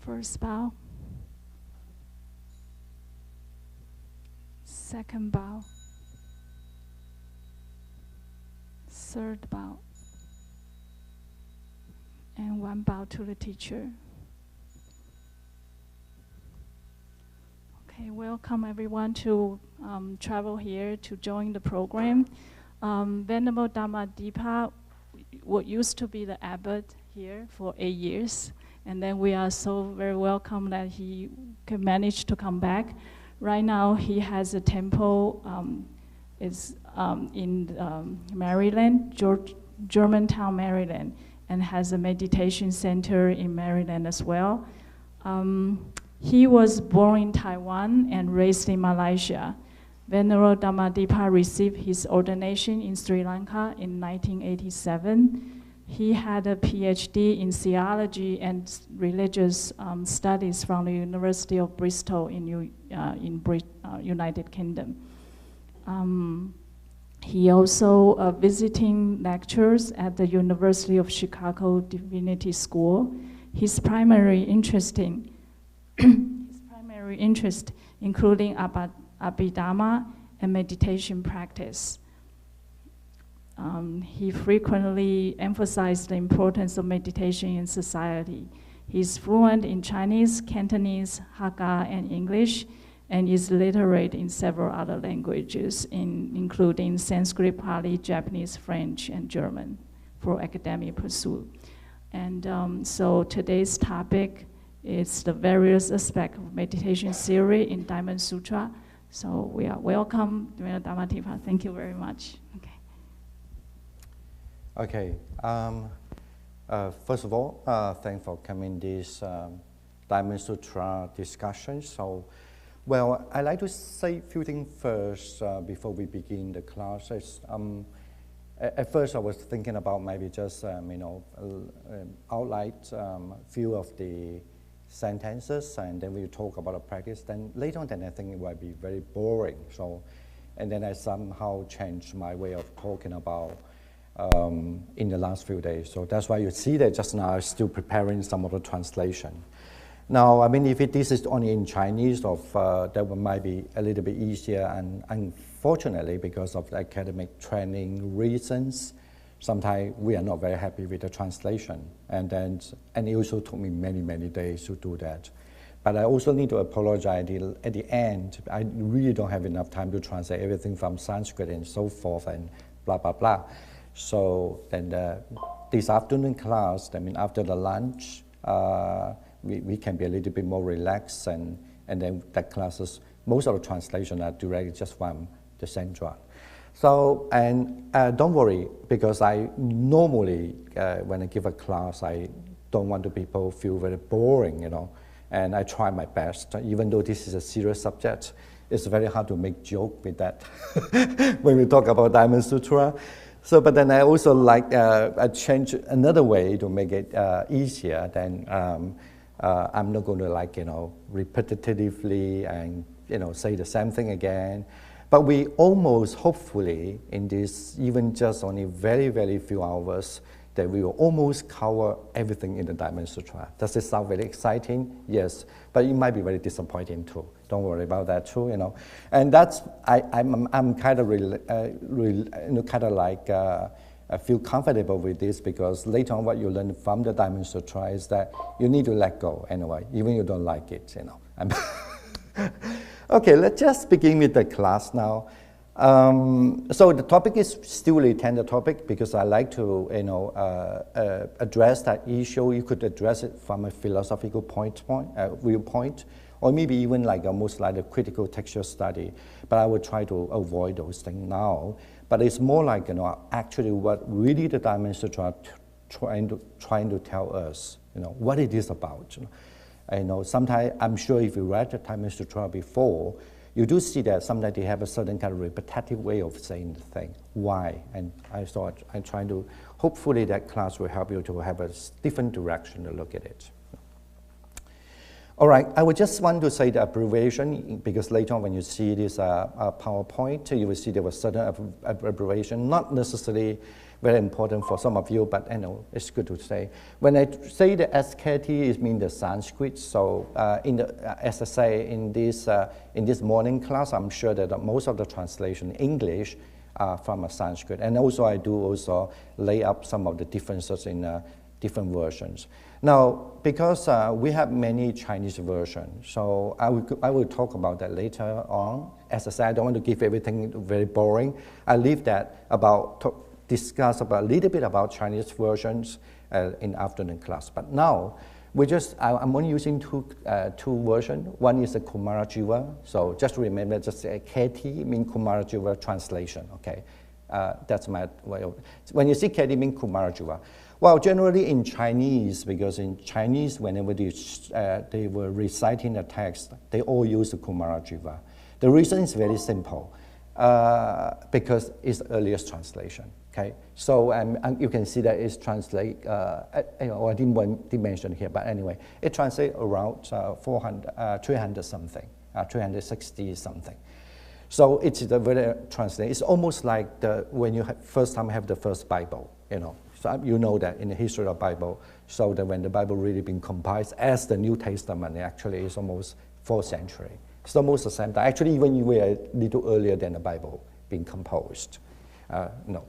First bow. Second bow. Third bow. And one bow to the teacher. Okay, welcome everyone to travel here to join the program. Venerable Dhammadipa what used to be the abbot here for 8 years. And then we are so very welcome that he can manage to come back. Right now he has a temple in Maryland, Germantown, Maryland, and has a meditation center in Maryland as well. He was born in Taiwan and raised in Malaysia. Venerable Dhammadipa received his ordination in Sri Lanka in 1987. He had a PhD in theology and religious studies from the University of Bristol in United Kingdom. He also visiting lectures at the University of Chicago Divinity School. His primary interest including Abhidhamma and meditation practice. He frequently emphasized the importance of meditation in society. He's fluent in Chinese, Cantonese, Hakka, and English, and is literate in several other languages, including Sanskrit, Pali, Japanese, French, and German for academic pursuit. And so today's topic is the various aspects of meditation theory in Diamond Sutra. So we are welcome, Dhammadipa. Thank you very much. Okay. First of all, thanks for coming this Diamond Sutra discussion. So, well, I'd like to say a few things first before we begin the classes. At first, I was thinking about maybe just outline few of the sentences, and then we talk about the practice. Then later on, then I think it will be very boring. So, and then I somehow changed my way of talking about in the last few days. So that's why you see that just now I'm still preparing some of the translation. Now, I mean, if this is only in Chinese, that might be a little bit easier. And unfortunately, because of the academic training reasons, sometimes we are not very happy with the translation. And it also took me many, many days to do that. But I also need to apologize at the end. I really don't have enough time to translate everything from Sanskrit and so forth and blah, blah, blah. So then this afternoon class, I mean, after the lunch, we can be a little bit more relaxed, and then the classes, most of the translation are directly just from the central. So, and don't worry, because I normally, when I give a class, I don't want the people feel very boring, and I try my best, even though this is a serious subject. It's very hard to make joke with that when we talk about Diamond Sutra. So, but then I also like, I change another way to make it easier. Then I'm not going to repetitively and, say the same thing again. But we almost, hopefully, in this, even just only very, very few hours, that we will almost cover everything in the Diamond Sutra. Does it sound very exciting? Yes, but it might be very disappointing too. Don't worry about that too, And that's I'm kind of I feel comfortable with this, because later on what you learn from the Diamond Sutra is that you need to let go anyway, even if you don't like it, Okay, let's just begin with the class now. So the topic is still a tender topic, because I like to address that issue. You could address it from a philosophical viewpoint, or maybe even almost like a critical textual study. But I will try to avoid those things now. But it's more like actually what really the Diamond Sutra trying to tell us, what it is about. Sometimes I'm sure if you read the Diamond Sutra before, you do see that sometimes they have a certain kind of repetitive way of saying the thing. Why? And I thought I'm trying to, hopefully that class will help you to have a different direction to look at it. All right, I would just want to say the abbreviation, because later on when you see this PowerPoint, you will see there was certain abbreviation, not necessarily very important for some of you, but it's good to say. When I say the SKT, it means the Sanskrit. So as I say in this morning class, I'm sure that most of the translation in English are from a Sanskrit. And also I do also lay up some of the differences in different versions. Now, because we have many Chinese versions, so I will talk about that later on. As I said, I don't want to give everything very boring. I leave that discuss about a little bit about Chinese versions in afternoon class. But now, I'm only using two versions. One is the Kumarajiva. So just remember, just KT means Kumarajiva translation, okay? That's my way of, when you see KT means Kumarajiva. Well, generally in Chinese, because in Chinese, whenever they were reciting the text, they all use the Kumarajiva. The reason is very simple, because it's the earliest translation. Okay, so you can see that it's translate. I didn't mention here, but anyway, it translates around 300 something, 360 something. So it's the very translate. It's almost like when you first time have the first Bible, So you know that in the history of the Bible, so that when the Bible really been compiled as the New Testament, actually it's almost 4th century. It's almost the same time. Actually, even you were a little earlier than the Bible being composed. No.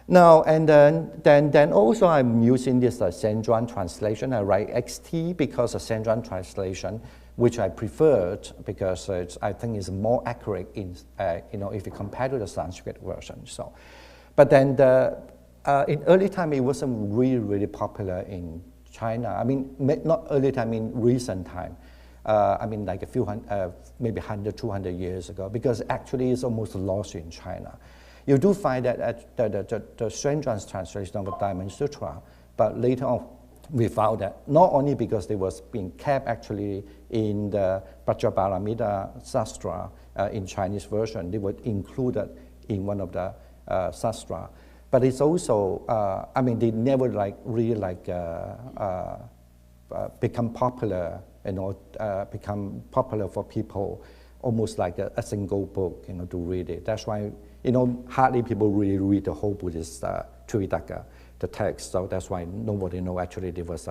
Now, and then also I'm using this Shenzhuan translation. I write XT because the Shenzhuan translation, which I preferred because I think it's more accurate in, if you compare to the Sanskrit version. So, but then in early time, it wasn't really, really popular in China. I mean, not early time, I mean recent time. Like a few hundred, maybe 100, 200 years ago, because actually it's almost lost in China. You do find that the Shenzhuan's translation of the Diamond Sutra, but later on we found that not only because they was being kept actually in the Vajraparamita Sastra in Chinese version, they were included in one of the Sastra, but it's also, they never become popular, become popular for people, almost like a single book, to read it. That's why, hardly people really read the whole Buddhist Tripitaka, the text. So that's why nobody know actually there was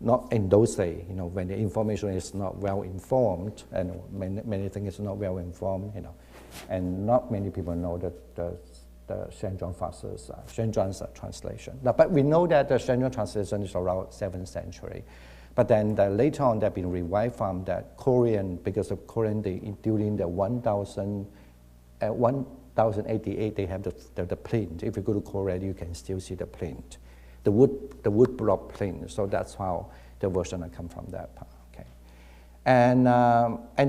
not in those days, when the information is not well informed, and many things is not well informed, and not many people know that the Shenzhuan Faster's, Shenzhuan's translation. Now, but we know that the Shenzhuan translation is around 7th century. But then later on, they've been revived from that Korean, because of Korean, during the 1088, they have the print. If you go to Korea, you can still see the print, the wood block print. So that's how the version come from that part. Okay, and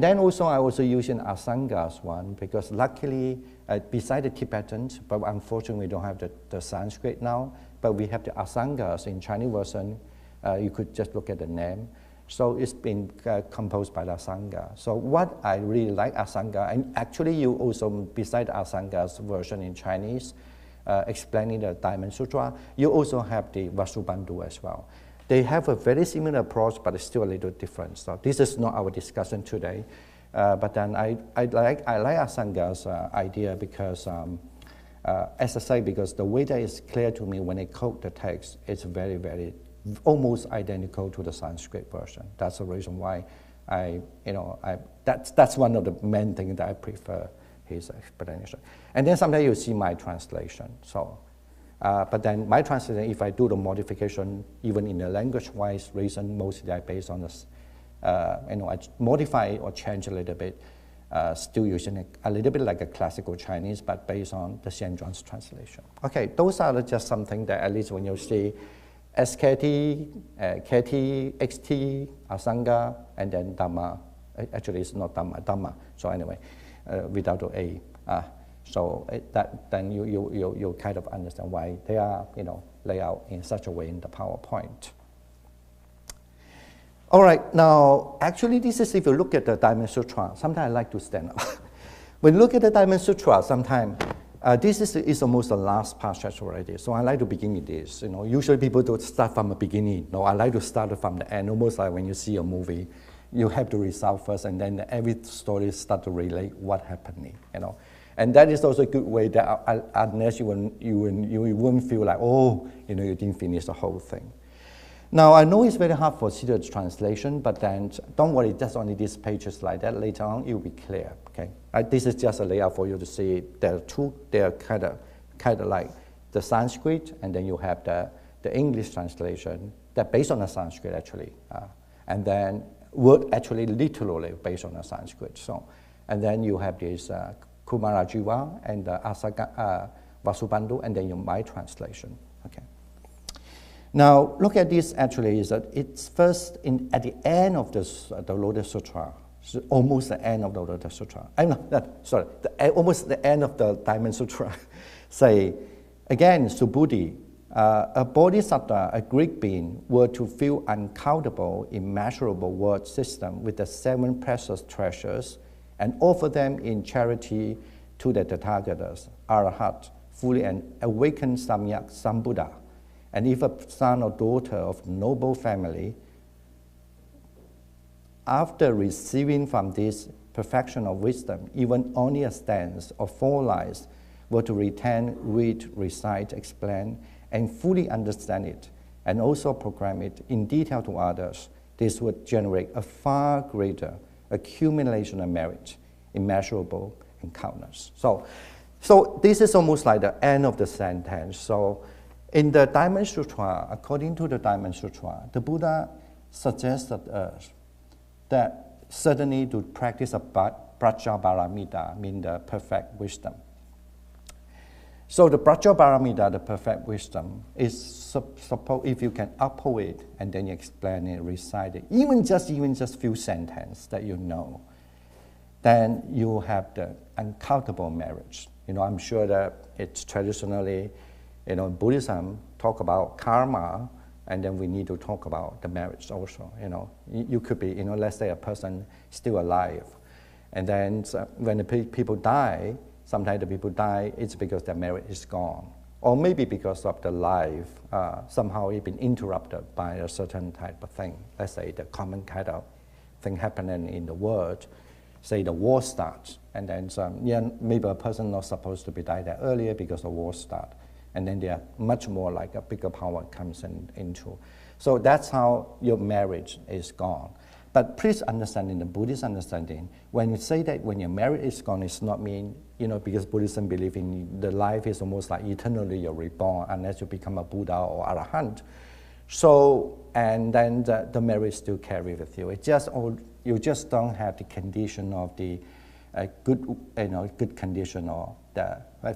then also I also using Asanga's one, because luckily beside the Tibetan, but unfortunately we don't have the Sanskrit now, but we have the Asangas in Chinese version. You could just look at the name. So it's been composed by the Asanga. So what I really like Asanga, and actually you also, beside Asanga's version in Chinese, explaining the Diamond Sutra, you also have the Vasubandhu as well. They have a very similar approach, but it's still a little different. So this is not our discussion today. But then I like Asanga's idea because, as I say, because the way that is clear to me when I quote the text, it's very, very almost identical to the Sanskrit version. That's the reason why that's one of the main things that I prefer his explanation. And then sometimes you see my translation. So, but then my translation, if I do the modification, even in the language-wise reason, mostly I based on this, I modify or change a little bit, still using a little bit like a classical Chinese, but based on the Shenzhuan's translation. Okay, those are just something that at least when you see SKT, KT, XT, Asanga, and then Dhamma. Actually, it's not Dhamma. So anyway, without the A. Then you kind of understand why they are laid out in such a way in the PowerPoint. All right, now actually this is if you look at the Diamond Sutra. Sometimes I like to stand up. When you look at the Diamond Sutra, sometimes this is almost the last passage already, so I like to begin with this. Usually people don't start from the beginning. No, I like to start from the end. Almost like when you see a movie, you have to resolve first, and then every story start to relate what happening. And that is also a good way that unless you won't feel like, oh, you didn't finish the whole thing. Now, I know it's very hard for Sutra translation, but then don't worry, just only these pages like that. Later on, it will be clear, okay? This is just a layout for you to see. There are two, they're kind of like the Sanskrit, and then you have the English translation that based on the Sanskrit, actually. And then word actually literally based on the Sanskrit. So, and then you have this Kumarajiva and Vasubandhu, and then my translation, okay? Now, look at this actually, is that it's first at the end of the Lotus Sutra, so almost the end of the Lotus Sutra. Almost the end of the Diamond Sutra. Say, again, Subhuti, a bodhisattva, a Greek being, were to fill uncountable, immeasurable word system with the 7 precious treasures and offer them in charity to the Tathagatas, Arahat, fully an awakened Samyak Sambuddha. And if a son or daughter of noble family, after receiving from this perfection of wisdom, even only a stance or 4 lines, were to retain, read, recite, explain, and fully understand it, and also program it in detail to others, this would generate a far greater accumulation of merit, immeasurable and countless. So this is almost like the end of the sentence. So in the Diamond Sutra, according to the Diamond Sutra, the Buddha suggested us that certainly to practice a Prajaparamita, means the perfect wisdom. So the Prajaparamita, the perfect wisdom, is suppose if you can uphold it and then you explain it, recite it, even just few sentences that you know, then you have the uncountable merits. I'm sure that it's traditionally, Buddhism talk about karma, and then we need to talk about the merits also. You could be, let's say a person still alive, and then when the people die, sometimes the people die, it's because their merit is gone, or maybe because of the life somehow it's been interrupted by a certain type of thing. Let's say the common kind of thing happening in the world. Say the war starts, and then maybe a person not supposed to be died there earlier because the war starts. And then there are much more like a bigger power comes into. So that's how your marriage is gone. But please understand, in the Buddhist understanding, when you say that when your marriage is gone, it's not mean, because Buddhism believe in the life is almost like eternally you're reborn unless you become a Buddha or Arahant. So, and then the marriage still carry with you. It's just you just don't have the condition of the good condition or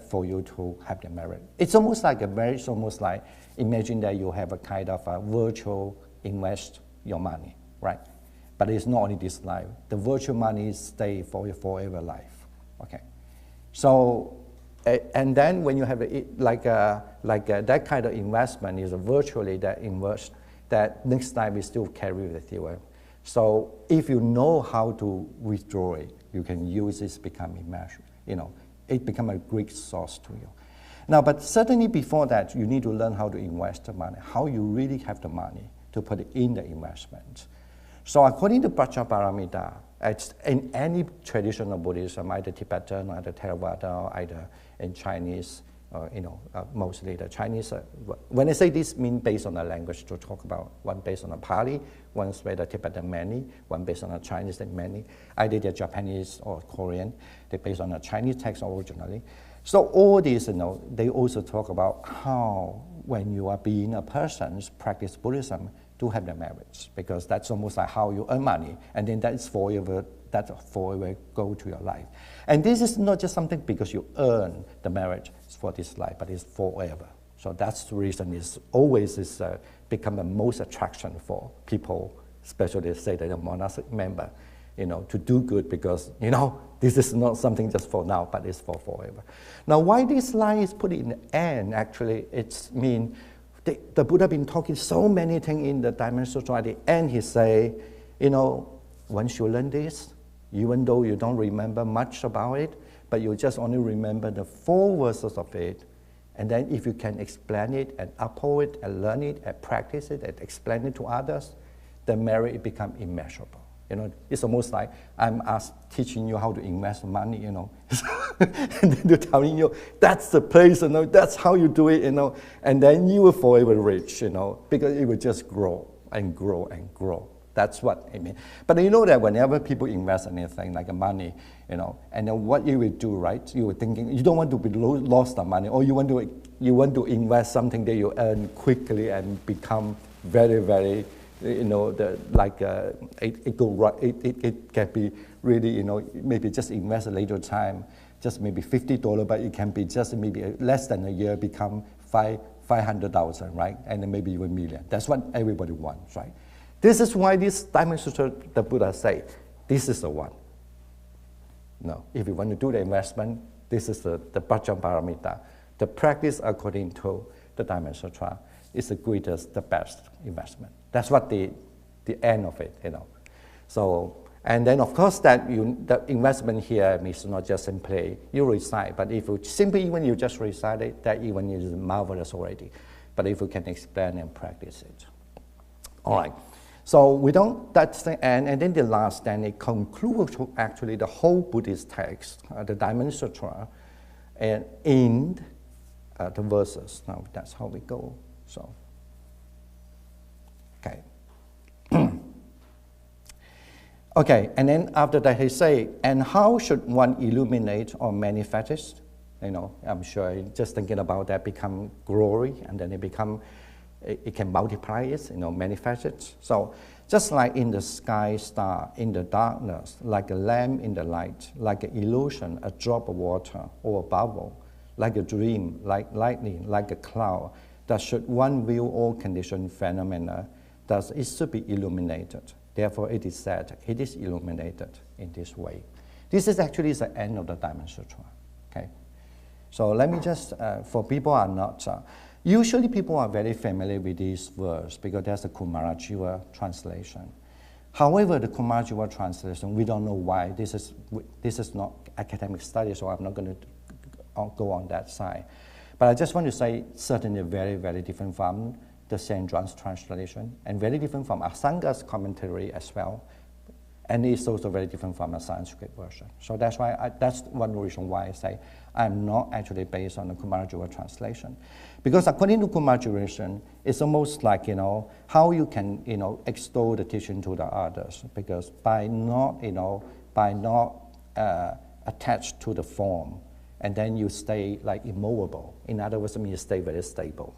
for you to have the marriage. It's almost like a marriage. It's almost like imagine that you have a kind of a virtual invest your money, right? But it's not only this life. The virtual money stay for your forever life. Okay, so and then when you have that kind of investment is virtually that invest that next time is still carry with you. So if you know how to withdraw it, you can use this become immeasurable. It become a great source to you. Now, but certainly before that, you need to learn how to invest the money, how you really have the money to put it in the investment. So according to Prajaparamita, it's in any traditional Buddhism, either Tibetan, either Theravada, or either in Chinese, mostly the Chinese. When I say this, mean based on the language to talk about. One based on the Pali, one based on the Tibetan many, one based on the Chinese and many. Either they're Japanese or Korean. They're based on the Chinese text originally. So all these, they also talk about how when you are being a person practice Buddhism to have the merits, because that's almost like how you earn money, and then that forever go to your life. And this is not just something because you earn the merit for this life, but it's forever. So that's the reason it's always become the most attraction for people, especially say that a monastic member, to do good, because this is not something just for now, but it's for forever. Now, why this line is put in the end? Actually, it's mean the Buddha been talking so many things in the Diamond Sutra. At the end, he say, once you learn this, even though you don't remember much about it, but you just only remember the 4 verses of it, and then if you can explain it and uphold it and learn it and practice it and explain it to others, the merit become immeasurable. You know, it's almost like I'm teaching you how to invest money, you know. And then they're telling you, that's the place, you know, that's how you do it, you know. And then you will forever rich, you know, because it will just grow and grow and grow. That's what I mean. But you know that whenever people invest anything like money, you know, and then what you will do, right? You were thinking, you don't want to be lost the money, or you want to invest something that you earn quickly and become very, very, you know, it can be really, you know, maybe just invest a later time, just maybe $50, but it can be just maybe less than a year become 500,000, right? And then maybe even $1 million. That's what everybody wants, right? This is why this Diamond Sutra, the Buddha say, this is the one. No, if you want to do the investment, this is the Paramita. The practice according to the Diamond Sutra is the greatest, the best investment. That's what the end of it, you know. So, and then of course the investment here means not just simply you recite, but if you simply even you just recite it, that even is marvelous already. But if you can explain and practice it. All right. So that's the end, and then the last, then it concludes actually the whole Buddhist text, the Diamond Sutra, and in the verses. Now that's how we go. So, okay. Okay, and then after that he say, and how should one illuminate or manifest? You know, I'm sure just thinking about that become glory, and then it can multiply it, you know, manifest it. So just like in the sky star, in the darkness, like a lamp in the light, like an illusion, a drop of water or a bubble, like a dream, like lightning, like a cloud, that should one view all conditioned phenomena, thus it should be illuminated. Therefore it is said, it is illuminated in this way. This is actually the end of the Diamond Sutra, okay? So let me just, for people who are not, usually people are very familiar with this verse because there's a Kumarajiva translation. However, the Kumarajiva translation, we don't know why. This is not academic study, so I'm not going to go on that side. But I just want to say certainly very, very different from the St. John's translation and very different from Asanga's commentary as well. And it's also very different from the Sanskrit version. So that's why that's one reason why I say I'm not actually based on the Kumarajiva translation. Because according to Kumarajiva, it's almost like, you know, how you can, you know, extol the teaching to the others. Because by not attached to the form, and then you stay like immovable. In other words, I mean you stay very stable.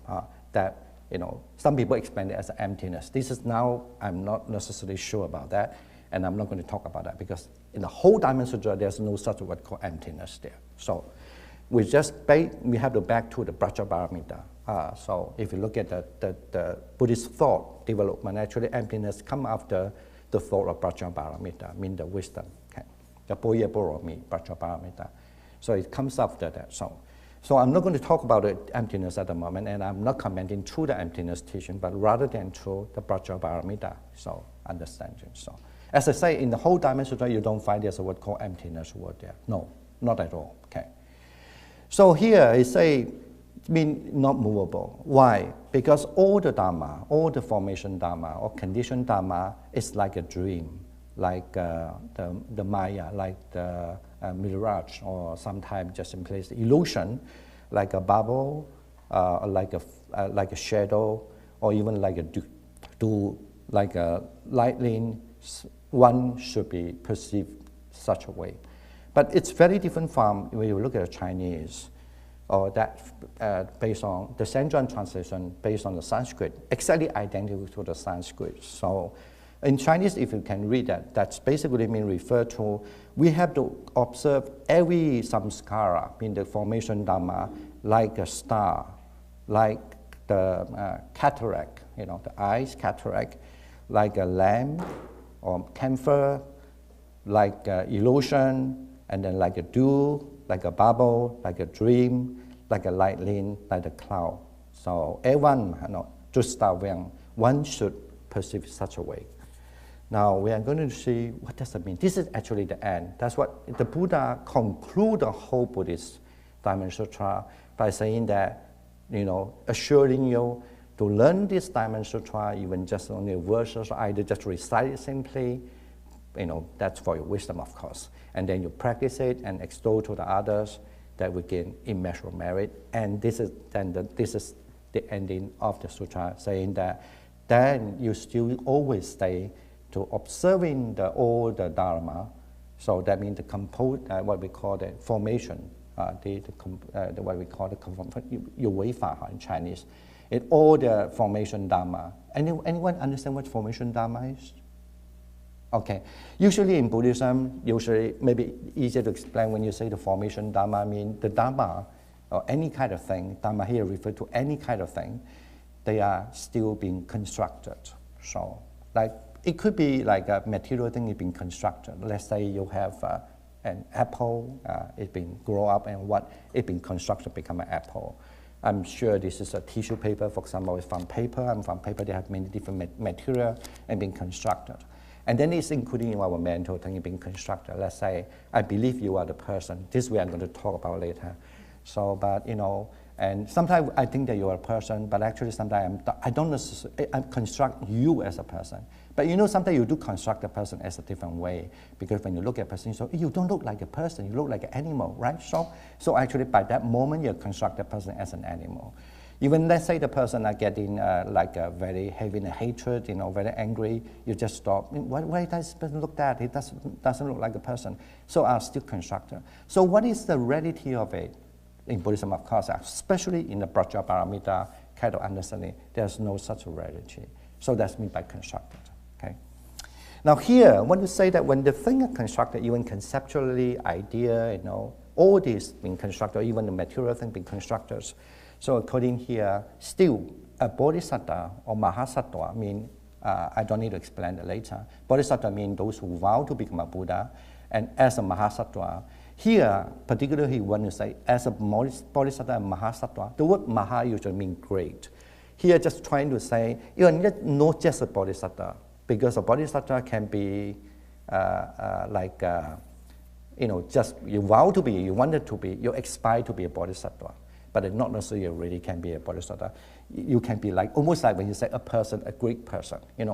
That, you know, some people explain it as emptiness. This is now, I'm not necessarily sure about that. And I'm not going to talk about that because in the whole Diamond Sutra, there's no such word called emptiness there. So we have to back to the Prajaparamita. So if you look at the Buddhist thought development, actually emptiness come after the thought of Prajaparamita, mean the wisdom. Okay? The Boya Boromi, Prajaparamita. So it comes after that. So I'm not going to talk about the emptiness at the moment, and I'm not commenting through the emptiness teaching, but rather than through the Prajaparamita, so understanding. So as I say, in the whole Diamond Sutra, you don't find there's a word called emptiness word there. No, not at all. Okay. So here it say, mean not movable. Why? Because all the Dharma, all the formation Dharma or conditioned Dharma is like a dream, like the Maya, like the mirage, or sometimes just simply illusion, like a bubble, like a shadow, or even like like a lightning. One should be perceived such a way. But it's very different from when you look at the Chinese, or that based on the St. John translation, based on the Sanskrit, exactly identical to the Sanskrit. So in Chinese, if you can read that, that's basically mean refer to, we have to observe every samskara, mean the formation Dhamma, like a star, like the cataract, you know, the eyes cataract, like a lamp, or camphor, like illusion, and then like a dew, like a bubble, like a dream, like a lightning, like a cloud. So everyone, you know, just one should perceive such a way. Now we are going to see what does it mean. This is actually the end. That's what the Buddha conclude the whole Buddhist Diamond Sutra by saying that, you know, assuring you to learn this Diamond Sutra, even just only verses, either just recite it simply, that's for your wisdom, of course. And then you practice it and extol to the others, that we gain immeasurable merit. And this is the ending of the sutra, saying that then you still always stay to observing all the dharma. So that means what we call the formation, what we call the Yuwei in Chinese. It all the formation dharma. Anyone understand what formation dharma is? Okay. Usually in Buddhism, maybe easier to explain when you say the formation dharma, I mean the dharma or any kind of thing, dharma here refers to any kind of thing, they are still being constructed. So like it could be like a material thing is being constructed. Let's say you have an apple, it's been grow up and it's been constructed become an apple. I'm sure this is a tissue paper, for example, it's from paper, and from paper they have many different material and being constructed. And then it's including in our mental thing being constructed. Let's say, I believe you are the person. This we are going to talk about later. So, but and sometimes I think that you are a person, but actually sometimes I don't necessarily construct you as a person. But sometimes you do construct a person as a different way, because when you look at a person, you don't look like a person, you look like an animal, right? So actually by that moment you construct the person as an animal. Even let's say the person are getting very heavy in hatred, very angry, you just stop. Why does this person look that? It doesn't look like a person. So are still constructed. So what is the reality of it? In Buddhism, of course, especially in the Prajnaparamita kind of understanding, there's no such a reality. So that's meant by constructed. Okay. Now here, I want to say that when the thing is constructed, even conceptually, idea, all these being constructed, even the material thing being constructed. So according here, still a bodhisattva or mahasattva mean, I don't need to explain that later. Bodhisattva mean those who vow to become a Buddha, and as a mahasattva. Here, particularly, when you say as a bodhisattva and mahasattva, the word maha usually means great. Here, just trying to say you are not just a bodhisattva, because a bodhisattva can be just you vow to be, you wanted to be, you aspire to be a bodhisattva, but it not necessarily you really can be a bodhisattva. You can be like almost like when you say a person, a great person. It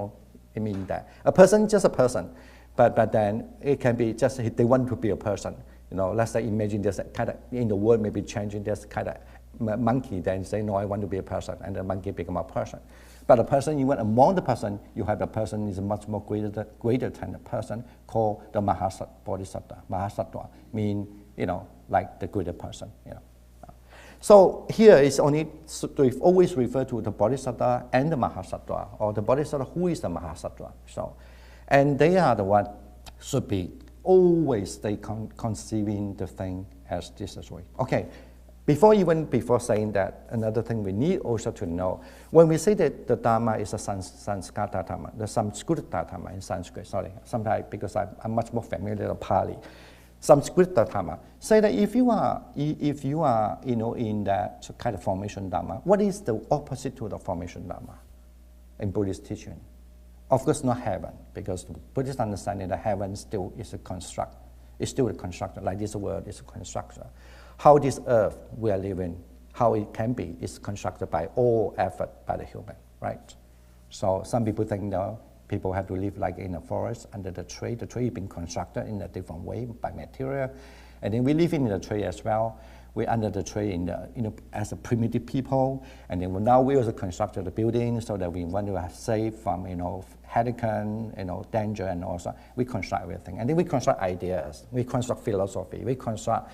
means that a person just a person, but then it can be just they want to be a person. Let's say imagine there's a kind of in the world maybe changing. There's kind of monkey then say no, I want to be a person, and the monkey become a person. But a person, even among the person, you have a person is much more greater than a person called the bodhisattva. Mahasattva mean like the greater person. So here is only always refer to the bodhisattva and the mahasattva, or the bodhisattva who is the mahasattva. So, and they are the one should be always they conceiving the thing as this way. Okay, before saying that, another thing we need also to know, when we say that the Dharma is a Sanskata Dharma, the Samskrita Dharma in Sanskrit, sorry, sometimes because I'm much more familiar with Pali. Samskrita Dharma, say that if you are in that kind of formation Dharma, what is the opposite to the formation Dharma in Buddhist teaching? Of course, not heaven, because the Buddhist understanding that heaven still is a construct. It's still a constructor, like this world is a constructor. How this earth we are living, how it can be, is constructed by all effort by the human, right? So some people think people have to live like in a forest under the tree. The tree is being constructed in a different way by material. And then we live in the tree as well. We're under the tree as a primitive people. And then now we also constructed the building so that we want to have safe from hurricane, danger, and also we construct everything. And then we construct ideas, we construct philosophy, we construct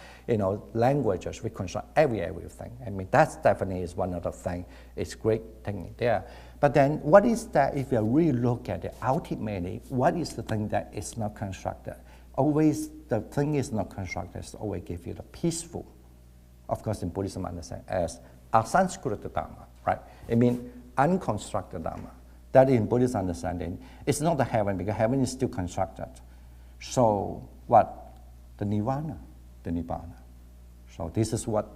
languages, we construct everything. I mean that's definitely is one of the things. It's great thing there. But then what is that if you really look at it ultimately, what is the thing that is not constructed? Always the thing is not constructed, it's always give you the peaceful. Of course, in Buddhism, understand as asanskrita Dharma, right? It means unconstructed Dharma. That in Buddhist understanding, it's not the heaven, because heaven is still constructed. So what? The Nirvana, the Nibbana. So this is what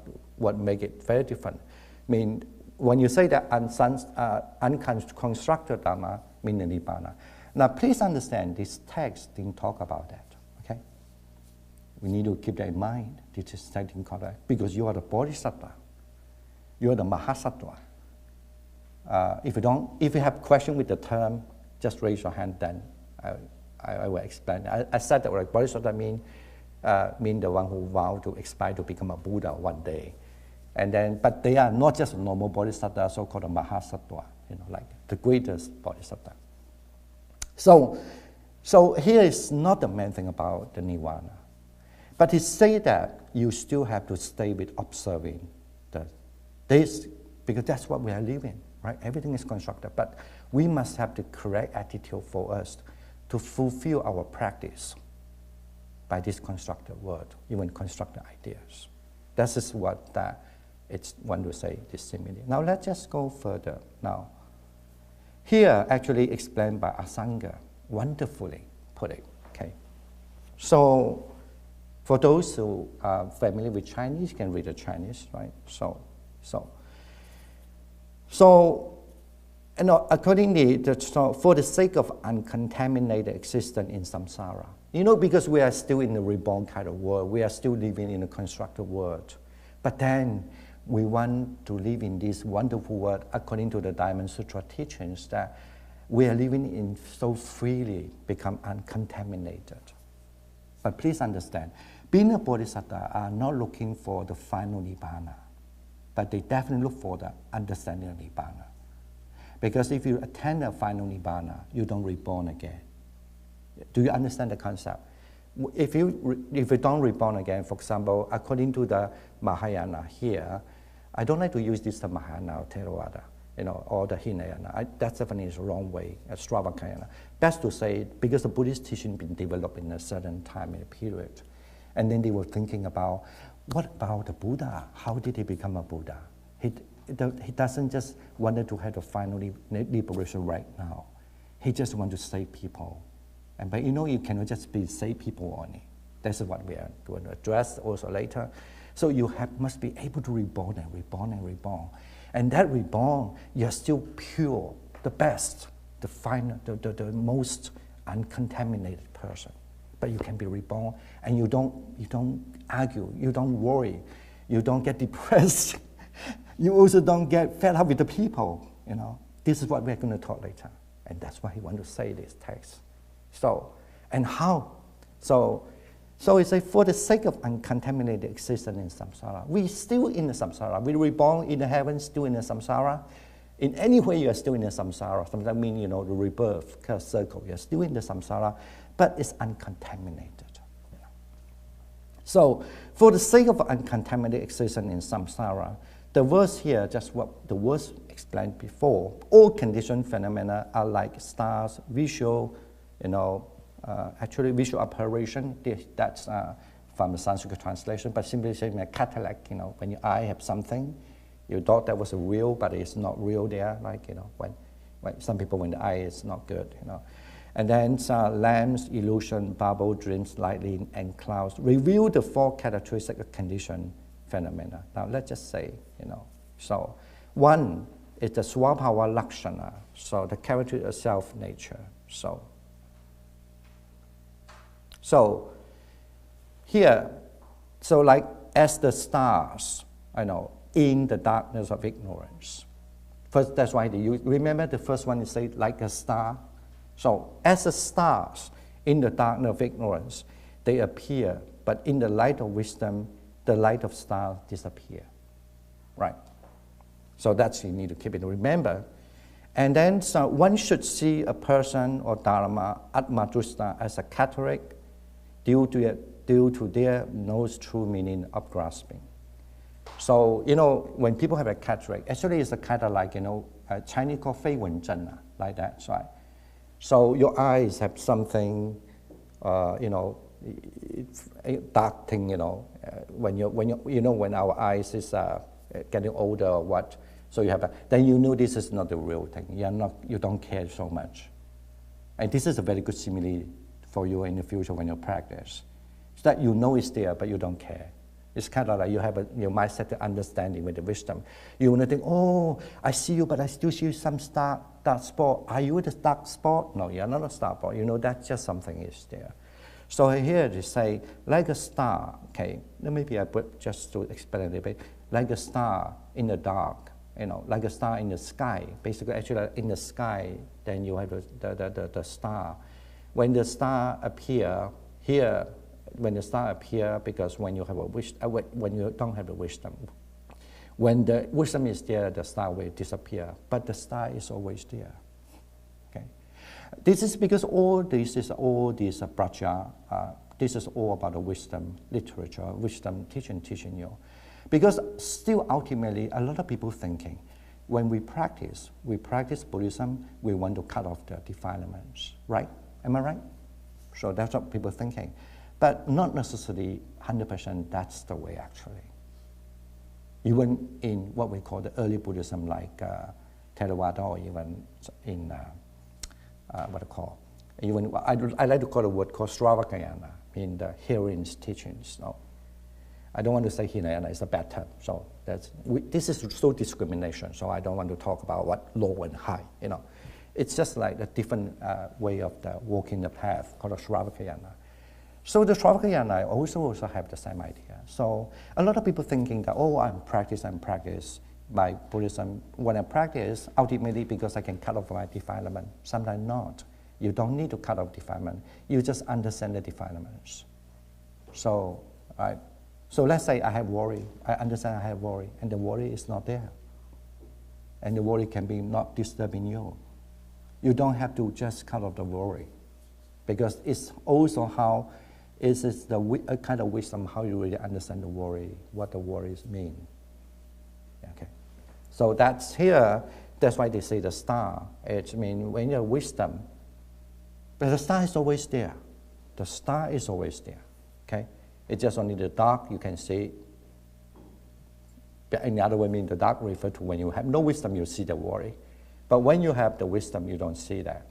make it very different. I mean, when you say that unconstructed Dharma, mean the Nibbana. Now, please understand, this text didn't talk about that. We need to keep that in mind. This is something called because you are the bodhisattva, you are the mahasattva. If you have question with the term, just raise your hand. Then I will explain. I said that like Bodhisattva mean the one who vow to aspire to become a Buddha one day. And then, but they are not just normal Bodhisattva, so-called Mahasattva, like the greatest Bodhisattva. So here is not the main thing about the Nirvana. But he said that you still have to stay with observing this, because that's what we are living, right? Everything is constructed. But we must have the correct attitude for us to fulfill our practice by this constructed word, even constructed ideas. This is what it's one to say this simile. Now let's just go further. Now, here actually explained by Asanga, wonderfully put it. Okay, so for those who are familiar with Chinese, you can read the Chinese, right? Accordingly, for the sake of uncontaminated existence in samsara, because we are still in the reborn kind of world, we are still living in a constructed world, but then we want to live in this wonderful world according to the Diamond Sutra teachings that we are living in so freely, become uncontaminated. But please understand, being a bodhisattva are not looking for the final nibbana, but they definitely look for the understanding of nibbana. Because if you attain the final nibbana, you don't reborn again. Do you understand the concept? If you don't reborn again, for example, according to the Mahayana here, I don't like to use this term Mahayana or Theravada, or the Hinayana. That's definitely the wrong way, Stravakayana. Best to say, because the Buddhist teaching been developed in a certain time and period. And then they were thinking about, what about the Buddha? How did he become a Buddha? He doesn't just want to have the final liberation right now. He just wants to save people. But you cannot just save people only. That's what we are going to address also later. So you must be able to reborn and reborn and reborn. And that reborn, you're still pure, the best, the final, the most uncontaminated person. But you can be reborn, and you don't argue, you don't worry, you don't get depressed. You also don't get fed up with the people. This is what we're going to talk later, and that's why he wants to say this text. So it says, for the sake of uncontaminated existence in samsara, we still in the samsara. We reborn in the heavens, still in the samsara. In any way, you are still in the samsara. Sometimes mean, the rebirth kind of circle. You are still in the samsara, but it's uncontaminated. So, for the sake of uncontaminated existence in samsara, the verse here, just what the verse explained before, all conditioned phenomena are like stars, visual, actually visual apparition. That's from the Sanskrit translation, but simply saying a cataract, when your eye have something, you thought that was real, but it's not real there, like, when some people, when the eye is not good, And then lamps, illusion, bubble, dreams, lightning, and clouds reveal the four characteristics of conditioned phenomena. Now let's just say, so one is the swabhava lakshana, so the character of self-nature. So here, like as the stars, in the darkness of ignorance. First, that's why remember the first one is say like a star. So as the stars in the darkness of ignorance, they appear, but in the light of wisdom, the light of stars disappear. Right? So that's you need to keep it. Remember. And then one should see a person or dharma, atmadrusta, as a cataract due to their knows true meaning of grasping. So, when people have a cataract, actually it's a kind of like, Chinese called fei wen zhen, like that, right? So your eyes have something, dark thing, when our eyes is getting older or what, so you have then this is not the real thing. You don't care so much. And this is a very good simile for you in the future when you practice. So that it's there, but you don't care. It's kind of like you have your mindset to understanding with the wisdom. You want to think, I see you, but I still see some dark spot. Are you the dark spot? No, you're not a star spot. That's just something is there. So here they say, like a star, okay, maybe I put just to explain a little bit, like a star in the dark, like a star in the sky. Basically, actually in the sky, then you have the star. When the star appear here, when the star appear, because when you have a when you don't have the wisdom, when the wisdom is there, the star will disappear. But the star is always there. Okay, this is because all this praja. This is all about the wisdom literature, wisdom teaching you. Because still ultimately, a lot of people thinking, when we practice Buddhism, we want to cut off the defilements, right? Am I right? So that's what people are thinking. But not necessarily 100% that's the way actually. Even in what we call the early Buddhism like Theravada, or even in what I call, even I like to call the word called Sravakayana, in the hearings, teachings. No, I don't want to say Hinayana, it's a bad term. So this is so discrimination, so I don't want to talk about what low and high, you know. It's just like a different way of walking the path called a Sravakayana. So the Sravakayana also have the same idea. So a lot of people thinking that, oh, I'm practice by Buddhism. When I practice, ultimately because I can cut off my defilement. Sometimes not. You don't need to cut off defilement. You just understand the defilements. So, so let's say I have worry. I understand I have worry, and the worry is not there. And the worry can be not disturbing you. You don't have to just cut off the worry, because it's also how is the kind of wisdom how you really understand the worry, what the worries mean. Okay, so that's here. That's why they say the star. It means when you have wisdom, but the star is always there. The star is always there. Okay, it's just only the dark you can see. But in the other way, mean the dark refer to when you have no wisdom, you see the worry. But when you have the wisdom, you don't see that,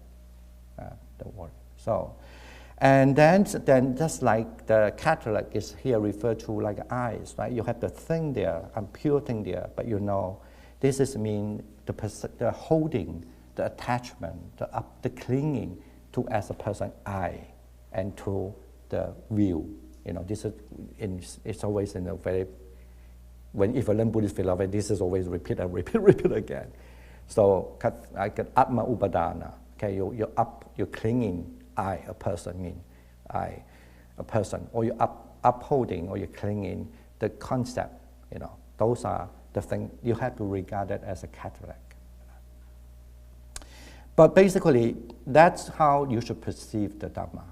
the worry. So, and then just like the cataract is here referred to like eyes, right? You have the thing there, a pure thing there, but you know, this is mean the holding, the attachment, the clinging to as a person eye and to the view. You know, this is it's always in a very, if you learn Buddhist philosophy, this is always repeat again. So I get atma upadana. Okay, you're clinging I, a person, mean I, a person, or you're upholding or you're clinging the concept. You know, those are the things you have to regard it as a cataract. But basically, that's how you should perceive the Dhamma,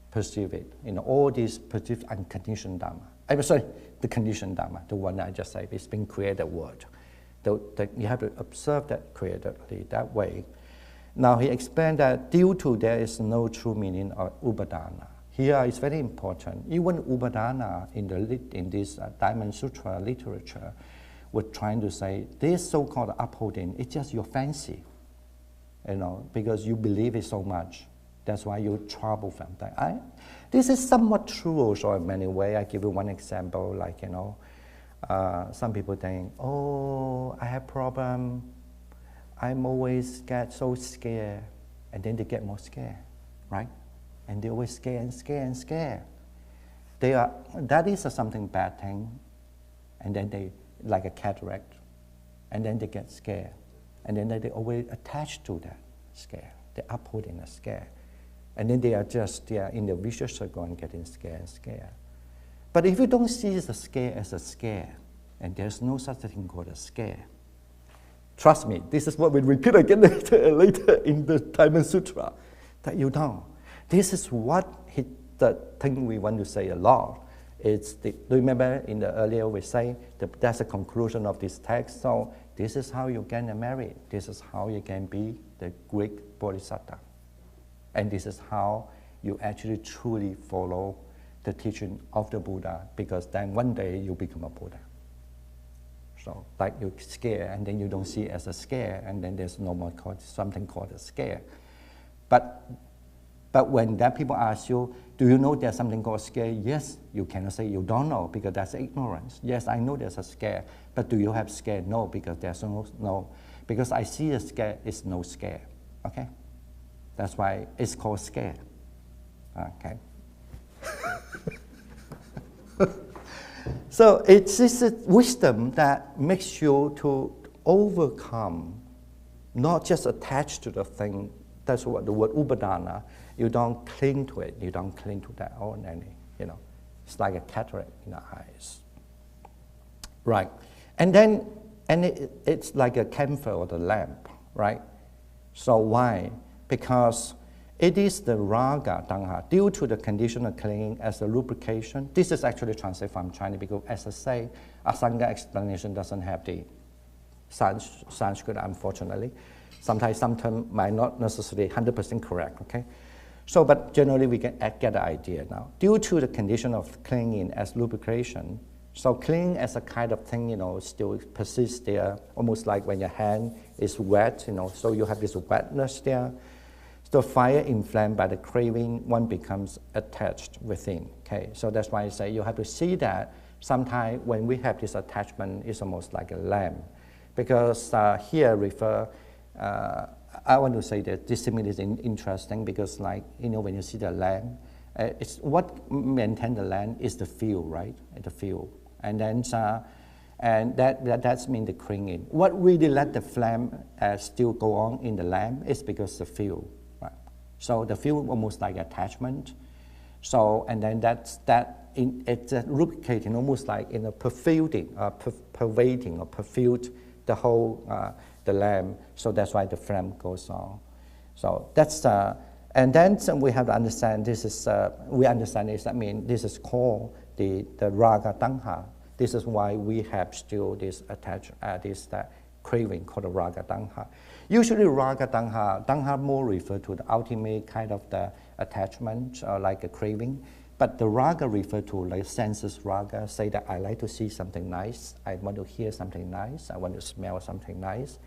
perceive it. You know, all these perceived unconditioned Dhamma. I'm sorry, the conditioned Dhamma, the one I just said, it's been created word. You have to observe that creatively, that way. Now he explained that due to there is no true meaning of upadana. Here it's very important. Even upadana in this Diamond Sutra literature was trying to say this so-called upholding, it's just your fancy, you know, because you believe it so much. That's why you trouble from that. This is somewhat true also in many ways. I give you one example, like, you know, some people think, oh, I have problem. I'm always get so scared, and then they get more scared, right? And they always scare and scare and scare. That is something bad thing, and then they like a cataract, and then they get scared, and then they always attach to that scare. They upholding a scare, and then they are in the vicious circle and getting scared and scared. But if you don't see the scare as a scare, and there's no such thing called a scare, trust me, this is what we repeat again later in the Diamond Sutra, that you know. This is what the thing we want to say a lot. Do you remember in the earlier we say that's the conclusion of this text. So this is how you get married. This is how you can be the Greek Bodhisattva. And this is how you actually truly follow the teaching of the Buddha, because then one day you become a Buddha. So like you're scared, and then you don't see it as a scare, and then there's no more something called a scare. But when that people ask you, do you know there's something called scare? Yes, you cannot say you don't know, because that's ignorance. Yes, I know there's a scare, but do you have scare? No, because there's no. Because I see a scare, it's no scare. Okay, that's why it's called scare. Okay. So it's this wisdom that makes you to overcome, not just attach to the thing. That's what the word upadana. you don't cling to it. You don't cling to that or any, you know. It's like a cataract in the eyes. Right. And then, it's like a camphor or the lamp, right? So why? Because it is the raga tanha, due to the condition of clinging as a lubrication. This is actually translated from Chinese because, as I say, Asanga explanation doesn't have the Sanskrit, unfortunately. Sometimes some term might not necessarily 100% correct, okay? So, but generally we can get the idea now. Due to the condition of clinging as lubrication, so clinging as a kind of thing, you know, still persists there, almost like when your hand is wet, you know, so you have this wetness there. So fire inflamed by the craving, one becomes attached within, okay? So that's why I say you have to see that sometimes when we have this attachment, it's almost like a lamp. Because here refer, I want to say that this simile is interesting because, like, you know, when you see the lamp, it's what maintains the lamp is the fuel, right? The fuel. And then, and that's mean the clinging. What really let the flame still go on in the lamp is because the fuel, right? So the fuel almost like attachment. So, and then it's lubricating, almost like in a pervading or perfumed the whole the lamp. So that's why the flame goes on. So that's and then we have to understand this is we understand this. I mean, this is called the raga tanha. This is why we have still this craving called the raga tanha. Usually raga tanha more refer to the ultimate kind of the attachment, like a craving. But the raga refer to like senses raga, say that I like to see something nice, I want to hear something nice, I want to smell something nice,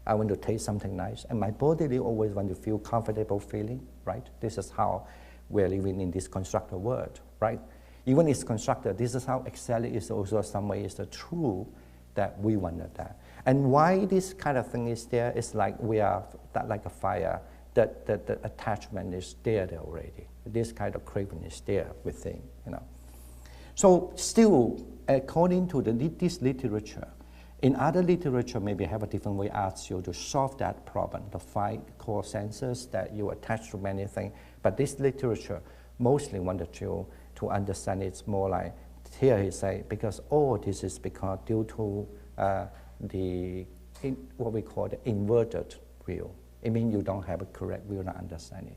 I want to taste something nice, and my body always want to feel comfortable feeling, right? This is how we're living in this constructed world, right? Even it's constructed, this is how exactly is also some way is the true that we wanted that. And why this kind of thing is there is like we are like a fire, that the attachment is there already. This kind of craving is there within, you know. So still, according to this literature, in other literature, maybe have a different way ask you to solve that problem, the 5 core senses that you attach to many things. But this literature mostly wanted you to understand it's more like, here he say, because all this is because due to what we call the inverted will. It means you don't have a correct will and understanding.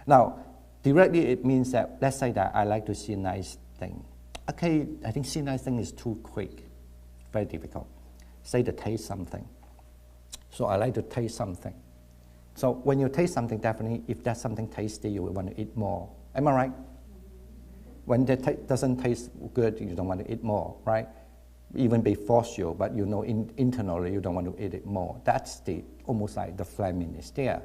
Now, directly it means that, let's say that I like to see a nice thing. Okay, I think see a nice thing is too quick, very difficult. Say to taste something. So I like to taste something. So when you taste something, definitely, if that's something tasty, you will want to eat more. Am I right? When that doesn't taste good, you don't want to eat more, right? Even be forced you, but you know internally you don't want to eat it more. That's almost like the flaming is there.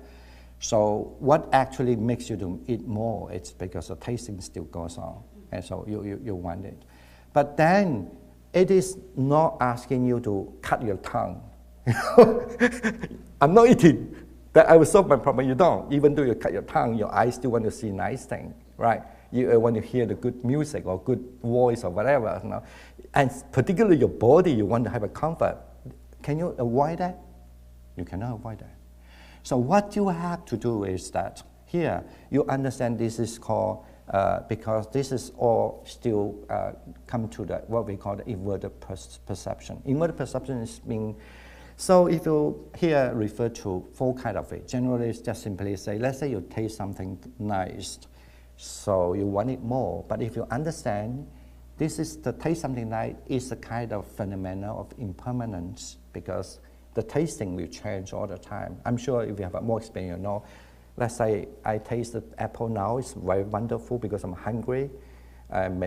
So what actually makes you to eat more? It's because the tasting still goes on, and so you want it. But then it is not asking you to cut your tongue. I'm not eating. That I will solve my problem. You don't. Even though you cut your tongue, your eyes still want to see nice things, right? You want to hear the good music or good voice or whatever, you know? And particularly your body, you want to have a comfort. Can you avoid that? You cannot avoid that. So what you have to do is that here you understand this is called because this is all still come to the what we call the inverted perception. Inverted perception is being. So if you here refer to 4 kinds of it, generally it's just simply say, let's say you taste something nice, so you want it more. But if you understand, this is the taste something nice is a kind of phenomenon of impermanence because the tasting will change all the time. I'm sure if you have more experience, you know. Let's say I taste the apple now, it's very wonderful because I'm hungry.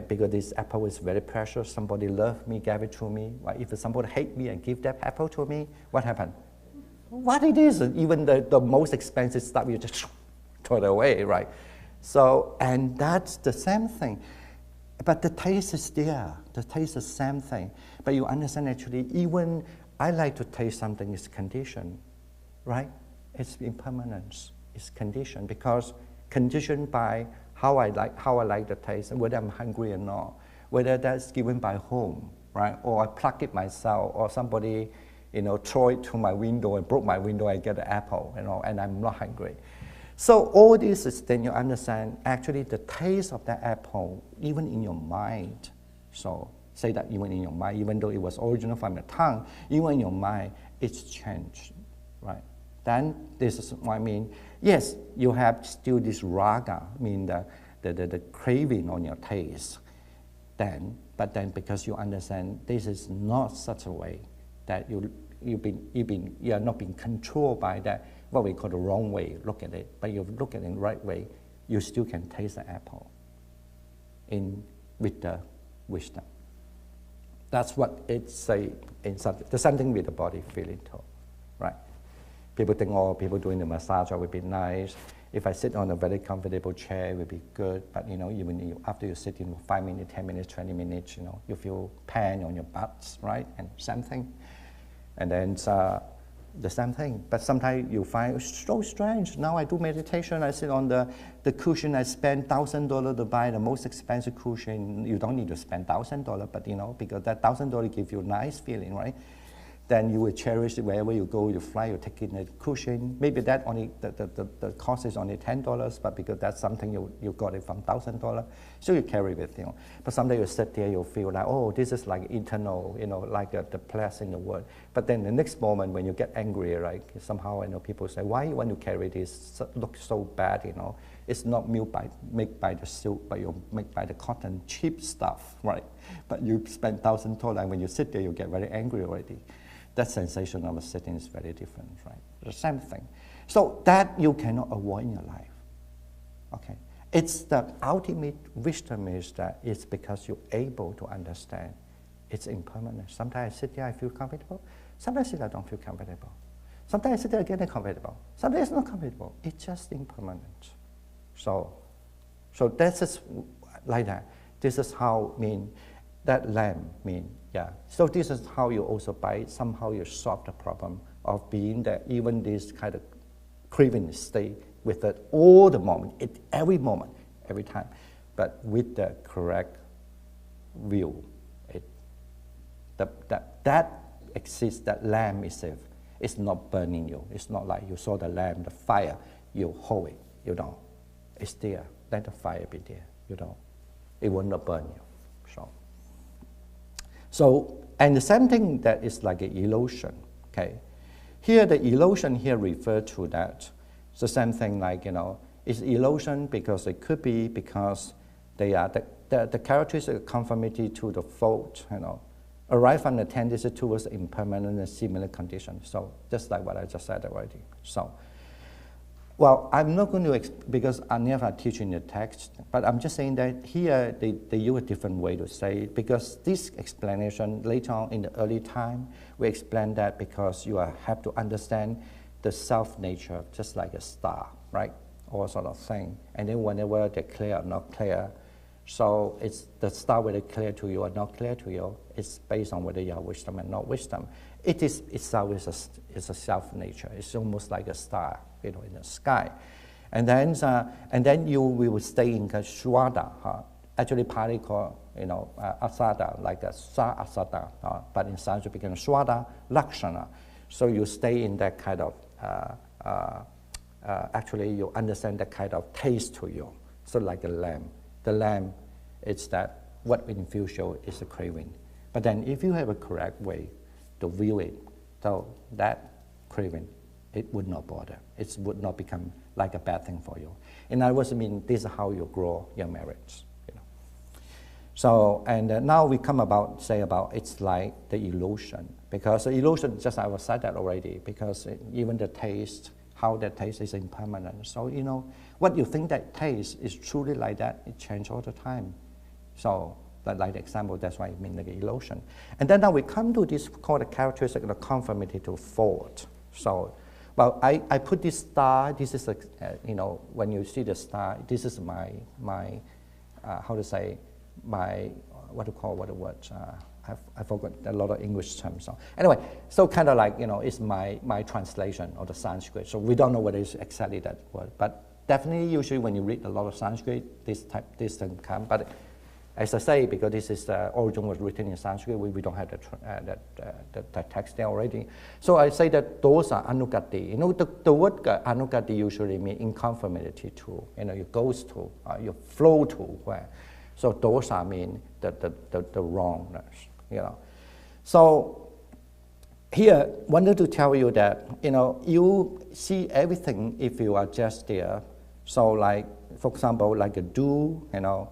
Because this apple is very precious, somebody loved me, gave it to me. Well, if somebody hate me and give that apple to me, what happened? What it is, even the most expensive stuff, you just throw it away, right? So, and that's the same thing. But the taste is there. The taste is the same thing. But you understand actually, even I like to taste something is conditioned, right? It's impermanence. It's conditioned because conditioned by how I like the taste, and whether I'm hungry or not, whether that's given by home, right? Or I pluck it myself, or somebody, you know, throw it to my window and broke my window, I get an apple, you know, and I'm not hungry. So all this is then you understand actually the taste of that apple, even in your mind. So say that even in your mind, even though it was original from the tongue, even in your mind, it's changed, right? Then this is what I mean. Yes, you have still this raga, I mean the craving on your taste. But then because you understand this is not such a way that you are not being controlled by that, what we call the wrong way, look at it. But you look at it in the right way, you still can taste the apple with the wisdom. That's what it say in something. There's something with the body feeling too, right? People think, oh, people doing the massage would be nice. If I sit on a very comfortable chair, it would be good. But even after you sit in 5 minutes, 10 minutes, 20 minutes, you feel pain on your butts, right? And same thing. And then the same thing. But sometimes you find it's so strange. Now I do meditation, I sit on the cushion, I spend $1,000 to buy the most expensive cushion. You don't need to spend $1,000, but because that $1,000 gives you a nice feeling, right? Then you will cherish it wherever you go, you fly, you take in a cushion. Maybe that only the cost is only $10, but because that's something you got it from $1,000, so you carry with you. But someday you sit there, you feel like, oh, this is like eternal, like the place in the world. But then the next moment when you get angry, right, somehow people say, why you want to carry this? Looks so bad, It's not made by the silk, but you make by the cotton, cheap stuff, right? But you spend $1,000, and when you sit there, you get very angry already. That sensation of sitting is very different, right? The same thing. So that you cannot avoid in your life, okay? It's the ultimate wisdom is that it's because you're able to understand it's impermanent. Sometimes I sit there, I feel comfortable. Sometimes I sit there, I don't feel comfortable. Sometimes I sit there again, I'm comfortable. Sometimes it's not comfortable. It's just impermanent. So this is like that. This is how that lamb yeah. So this is how you also somehow you solve the problem of being that even this kind of craving stay with it all the moment, every moment, every time, but with the correct view. That exists, that lamb itself. It's not burning you. It's not like you saw the lamb, the fire, you hold it, It's there. Let the fire be there, It will not burn you. So, and the same thing that is like an illusion, okay? Here, the illusion here refers to that. It's the same thing like, it's illusion because it could be because they are the characteristic of conformity to the fault, arrive from the tendency towards impermanent and similar conditions. So, just like what I just said already. So, well, I'm not going to, because I never teach in the text, but I'm just saying that here they use a different way to say it, because this explanation later on in the early time, we explain that because you have to understand the self-nature, just like a star, right? All sort of thing. And then whenever they're clear or not clear, so it's the star whether clear to you or not clear to you, it's based on whether you have wisdom and not wisdom. It is itself is a self-nature. It's almost like a star, in the sky. And then you will stay in Shwada. Actually, Pali called, Asada, like a Sa Asada, but in Sanskrit became Shwada Lakshana. So you stay in that kind of, actually you understand that kind of taste to you. So like a lamb. The lamb, it's that what infuse you is a craving. But then if you have a correct way to view it, so that craving, it would not bother. It would not become like a bad thing for you. In other words, this is how you grow your marriage. So, and now we come say about it's like the illusion. Because the illusion, just I was said that already, because even the taste, how that taste is impermanent. So, what you think that taste is truly like that, it changes all the time. So, like the example, that's why I mean the illusion. And then now we come to this called the characteristic of the conformity to fault. So, well, I put this star, this is, when you see the star, this is my how to say, I forgot a lot of English terms. So anyway, so kind of like, it's my translation of the Sanskrit. So we don't know whether it's exactly that word, but definitely usually when you read a lot of Sanskrit, this thing come. But As I say, because this is the origin was written in Sanskrit, we don't have the text there already. So I say that those are anugati. You know, the word anugati usually means in conformity to, you know, you goes to, you flow to where. So those are mean the wrongness, you know. So here, wanted to tell you that, you know, you see everything if you are just there. So like, for example, like a dew, you know,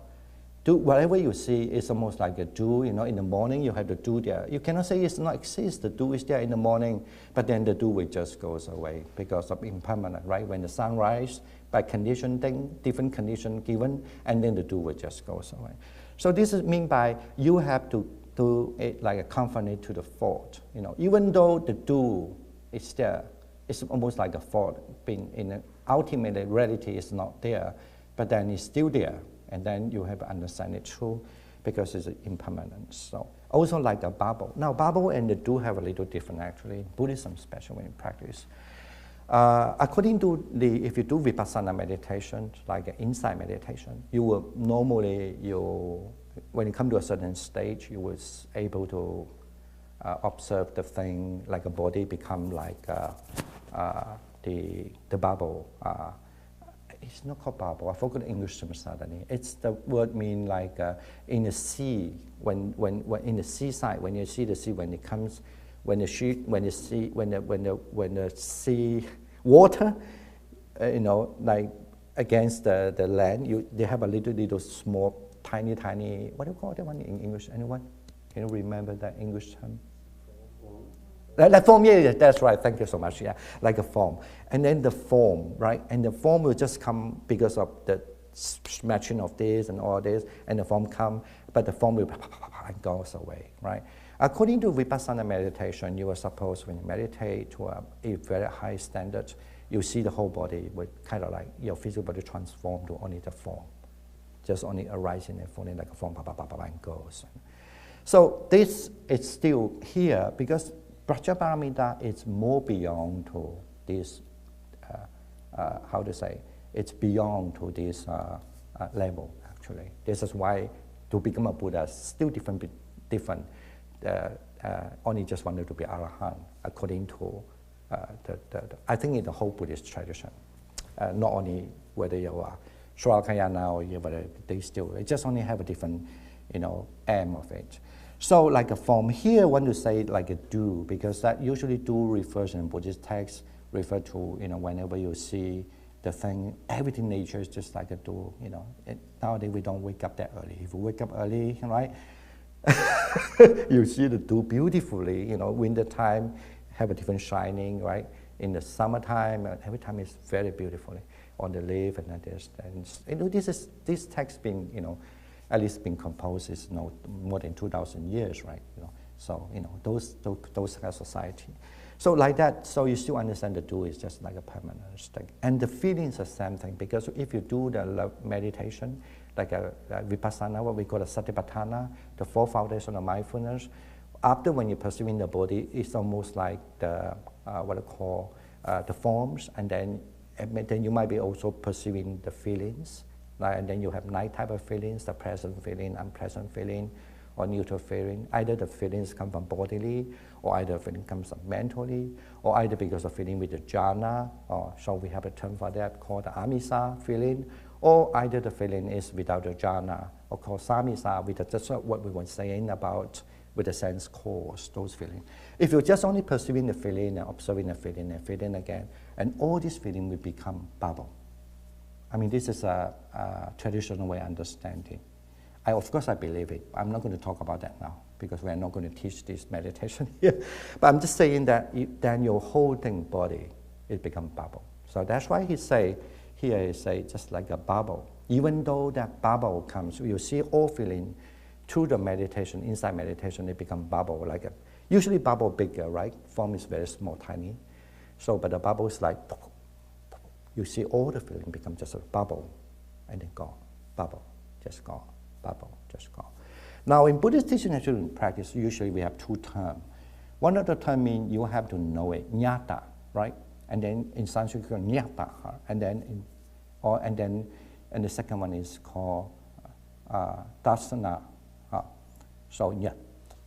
do whatever you see is almost like a dew, you know, in the morning you have the dew there. You cannot say it's not exist, the dew is there in the morning, but then the dew will just goes away because of impermanent, right? When the sun rises, by conditioning, different condition given, and then the dew will just goes away. So this is mean by you have to do it like a conformity to the thought, you know. Even though the dew is there, it's almost like a thought being in an ultimate reality is not there, but then it's still there. And then you have to understand it true because it's impermanent. So also like a bubble. Now bubble and the dew have a little different actually in Buddhism, especially when you practice. According to if you do vipassana meditation, like insight meditation, you will normally, when you come to a certain stage, you will able to observe the thing like a body become like the bubble. It's not called bubble. I forgot the English term suddenly. It's the word mean like in the sea. When in the seaside, when you see the sea, when it comes, when the sea water, you know, like against the land, they have a little small, tiny. What do you call that one in English? Anyone? Can you remember that English term? Like foam, yeah, that's right. Thank you so much. Yeah, like a foam, and then the foam, right? And the foam will just come because of the smashing of this and all this, and the foam come, but the foam will and goes away, right? According to vipassana meditation, you are supposed when you meditate to a very high standard, you see the whole body with kind of like your physical body transform to only the form, just only arising and falling like a form, and goes. So this is still here because Prajaparamita is more beyond to this, how to say, it's beyond to this level actually. This is why to become a Buddha is still different, only just wanted to be Arahant according to I think in the whole Buddhist tradition, not only whether you are Sravakayana or whether they just only have a different, you know, aim of it. So like a form here, I want to say like a dew, because that usually dew refers in Buddhist texts, refer to, you know, whenever you see the thing, everything in nature is just like a dew, you know. Nowadays we don't wake up that early. If you wake up early, right, you see the dew beautifully, you know, winter time have a different shining, right? In the summertime, every time it's very beautifully on the leaf and like this. And you know, this text been, you know, at least been composed is, you know, more than 2,000 years, right? You know, so you know those kind of society. So like that, so you still understand the dew is just like a permanent thing, and the feelings are the same thing. Because if you do the meditation, like a vipassana, what we call a satipatthana, the four foundation of mindfulness, after when you're perceiving the body, it's almost like the what I call the forms, and then you might be also perceiving the feelings. And then you have 9 type of feelings: the pleasant feeling, unpleasant feeling, or neutral feeling. Either the feelings come from bodily, or either the feeling comes from mentally, or either because of feeling with the jhana, or so we have a term for that called the amisa feeling, or either the feeling is without the jhana, or called samisa, with just what we were saying about with the sense cause, those feelings. If you're just only perceiving the feeling and observing the feeling and feeling again, and all these feelings will become bubble. I mean, this is a traditional way of understanding. Of course, I believe it. I'm not going to talk about that now because we're not going to teach this meditation here. But I'm just saying that then your whole thing body, it becomes bubble. So that's why he say just like a bubble. Even though that bubble comes, you see all feeling through the meditation, inside meditation, it becomes bubble. Like usually bubble bigger, right? Form is very small, tiny. So, but the bubble is like, you see all the feeling become just a bubble, and then gone, bubble, just gone, bubble, just gone. Now in Buddhist teaching and student practice, usually we have 2 terms. One of the terms means you have to know it, jnata, right? And then in Sanskrit, jnata, and then the second one is called dasana. So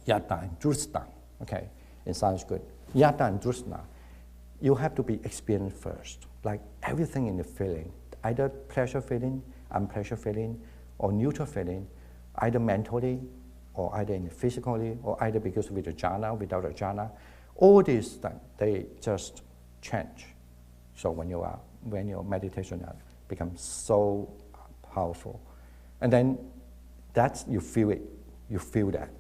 yata and drusna, okay, in Sanskrit. Yata and drusna, you have to be experienced first, like everything in the feeling, either pleasure feeling, unpleasure feeling, or neutral feeling, either mentally, or either physically, or either because with a jhana, without a jhana. All these things, they just change. So when your meditation becomes so powerful, and then that's, you feel it, you feel that.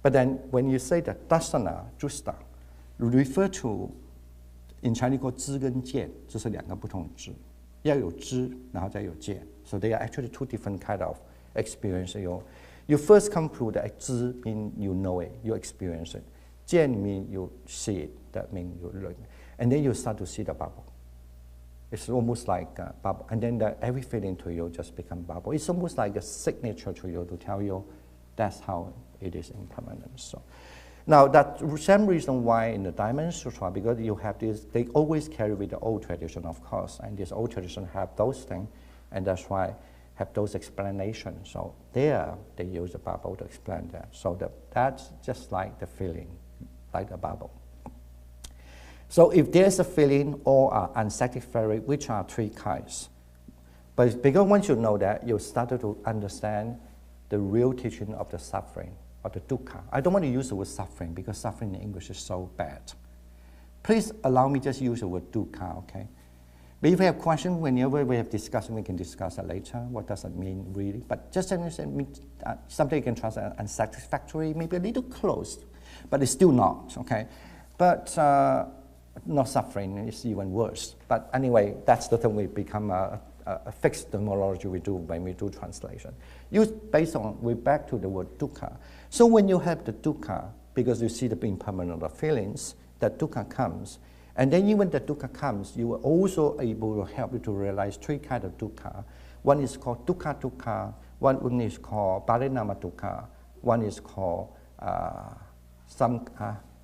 But then when you say that dasana, justa, refer to, in Chinese called 知跟见，这是两个不同的知，要有知，然后再有见。So they are actually two different kind of experience. You first come through the 知 mean you know it, you experience it. 见 mean you see it, that mean you learn it. And then you start to see the bubble. It's almost like a bubble. And then every feeling to you just become bubble. It's almost like a signature to you to tell you that's how it is impermanent. So now that's the same reason why in the Diamond Sutra, because you have this, they always carry with the old tradition, of course, and this old tradition have those things, and that's why have those explanations. So there they use the bubble to explain that. So that's just like the feeling, like the bubble. So if there's a feeling or unsatisfactory, which are three kinds. But because once you know that, you started to understand the real teaching of the suffering, or the dukkha. I don't want to use the word suffering because suffering in English is so bad. Please allow me just use the word dukkha, okay? But if you have questions, whenever we have discussion, we can discuss it later. What does it mean, really? But just understand, something you can translate unsatisfactory, maybe a little close, but it's still not, okay? But not suffering is even worse. But anyway, that's the thing we become a fixed terminology we do when we do translation. We're back to the word dukkha. So when you have the dukkha, because you see the impermanent of feelings, that dukkha comes. And then even the dukkha comes, you are also able to help you to realize three kinds of dukkha. One is called dukkha, one is called parinama dukkha, one is called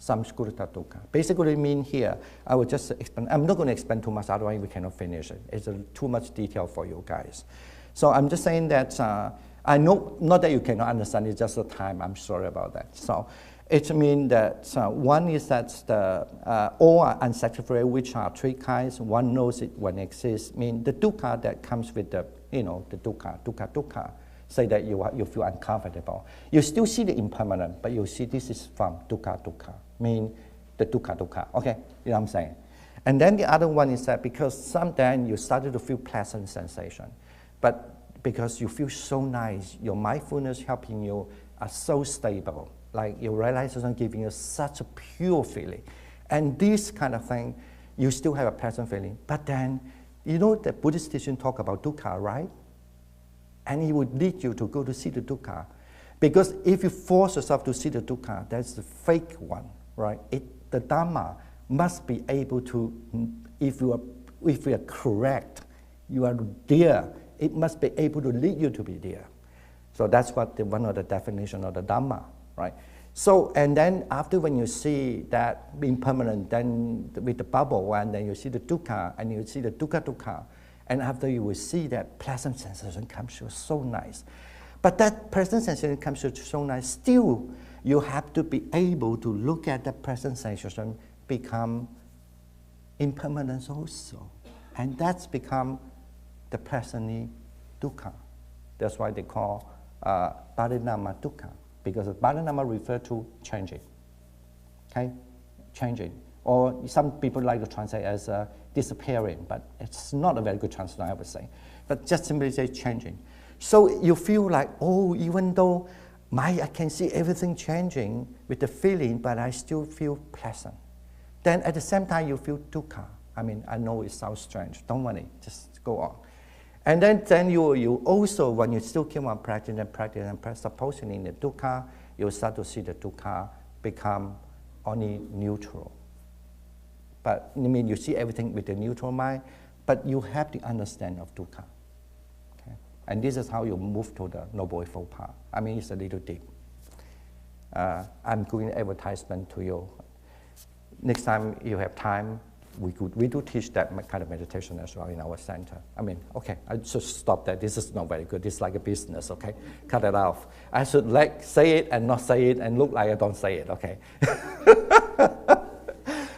samskrita dukkha. Basically mean here, I will just explain, I'm not going to explain too much, otherwise we cannot finish it. It's too much detail for you guys. So I'm just saying that, I know, not that you cannot understand, it's just the time, I'm sorry about that. So it means that one is that all are unsatisfactory, which are three kinds. One knows it when it exists. Mean the dukkha that comes with the, the dukkha. Say that you feel uncomfortable. You still see the impermanent, but you see this is from dukkha. Mean the dukkha. Okay, you know what I'm saying? And then the other one is that because sometimes you started to feel pleasant sensation, but because you feel so nice, your mindfulness helping you are so stable. Like your realization giving you such a pure feeling. And this kind of thing, you still have a pleasant feeling. But then, you know the Buddhist teaching talk about dukkha, right? And it would lead you to go to see the dukkha. Because if you force yourself to see the dukkha, that's the fake one, right? The Dhamma must be able to, if you are correct, you are there, it must be able to lead you to be there. So that's what one of the definition of the Dhamma, right? So, and then after when you see that impermanent, then with the bubble, and then you see the dukkha, and you see the dukkha, and after you will see that pleasant sensation comes to you, so nice. But that pleasant sensation comes to you so nice, still you have to be able to look at that pleasant sensation become impermanence also. And that's become the presently dukkha. That's why they call parinama dukkha, because parinama refers to changing, okay? Changing. Or some people like to translate as disappearing, but it's not a very good translation, I would say. But just simply say changing. So you feel like, oh, even though I can see everything changing with the feeling, but I still feel pleasant. Then at the same time, you feel dukkha. I mean, I know it sounds strange. Don't worry, just go on. And then you also, when you still keep on practicing, supposing in the dukkha, you start to see the dukkha become only neutral. But I mean, you see everything with the neutral mind, but you have the understanding of dukkha. Okay? And this is how you move to the Noble Eightfold Path. I mean, it's a little deep. I'm doing advertisement to you. Next time you have time, we do teach that kind of meditation as well in our center. I mean, okay, I should stop that. This is not very good. This is like a business, okay? Cut it off. I should say it and not say it and look like I don't say it, okay?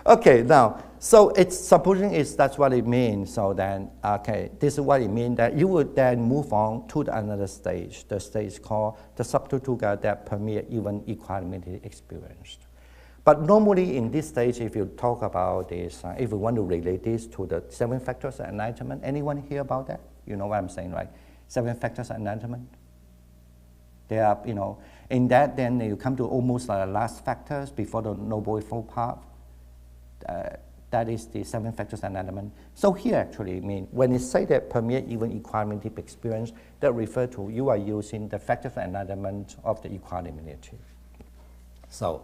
Okay, now, so it's supposing that's what it means. So then, okay, this is what it means, that you would then move on to another stage. The stage called the Subtutuga that permeate even equanimity experience. But normally in this stage, if you talk about this, if we want to relate this to the 7 factors of enlightenment, anyone hear about that? You know what I'm saying, right? 7 factors of enlightenment. They are, in that then you come to almost the last factors before the Noble Eightfold Path. That is the 7 factors of enlightenment. So here actually, when it say that permeate even equanimity experience, that refer to you are using the factors of enlightenment of the equanimity. So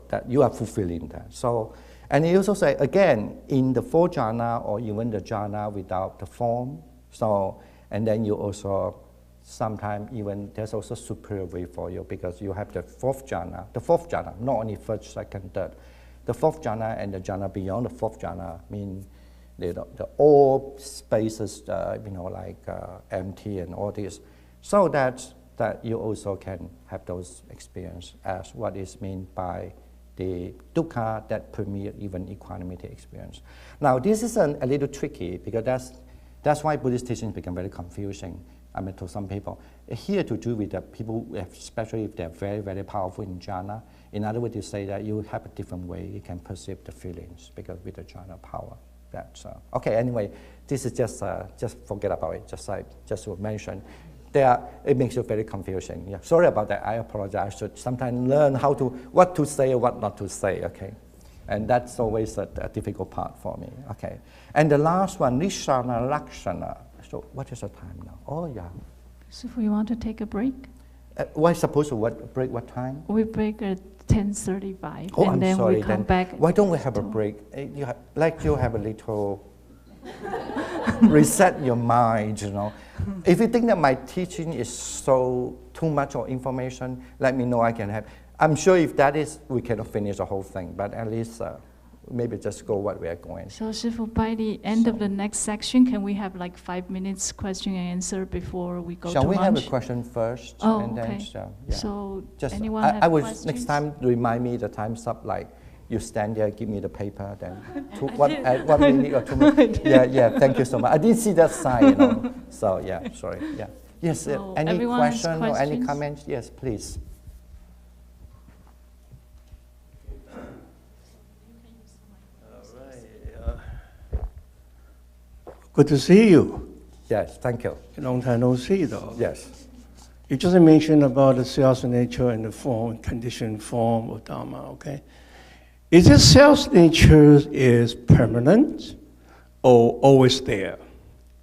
that you are fulfilling that. So, and he also say, again, in the 4 jhana or even the jhana without the form. So, and then you also, sometimes even there's also superior way for you because you have the 4th jhana. The 4th jhana, not only 1st, 2nd, 3rd. The 4th jhana and the jhana beyond the 4th jhana mean the all spaces, like empty and all this. So that you also can have those experience as what is meant by the dukkha that permeate even equanimity experience. Now this is a little tricky because that's why Buddhist teachings become very confusing. To some people. Here to do with the people, especially if they're very, very powerful in jhana. In other words, you say that you have a different way you can perceive the feelings because with the jhana power. That's okay. Anyway, this is just forget about it. Just to mention. It makes you very confusing. Yeah, sorry about that. I apologize. I should sometimes learn what to say or what not to say. Okay, and that's always a difficult part for me. Okay, and the last one, Nishana Lakshana. So what is the time now? Oh yeah. So if we want to take a break? We're supposed to break what time? We break at 10:35. Oh, and I'm then sorry. We come back. Why don't we have a break? You have a little reset your mind, If you think that my teaching is so too much or information, let me know. I can have. I'm sure if that is, we cannot finish the whole thing, but at least maybe just go what we are going. So Shifu, by the end of the next section, can we have like 5 minutes question and answer before we go to lunch? Shall we have a question first? Oh, and okay. Then, So just, anyone have I would questions? next time remind me the time's up, like you stand there, give me the paper, then 1 minute or 2 minutes. Yeah, thank you so much. I didn't see that sign, So yeah, sorry, yeah. Yes, so any question or any comments? Yes, please. Good to see you. Yes, thank you. Long time no see, though. Yes. You just mentioned about the self nature and the form, conditioned form of Dharma, okay? Is this self nature is permanent or always there?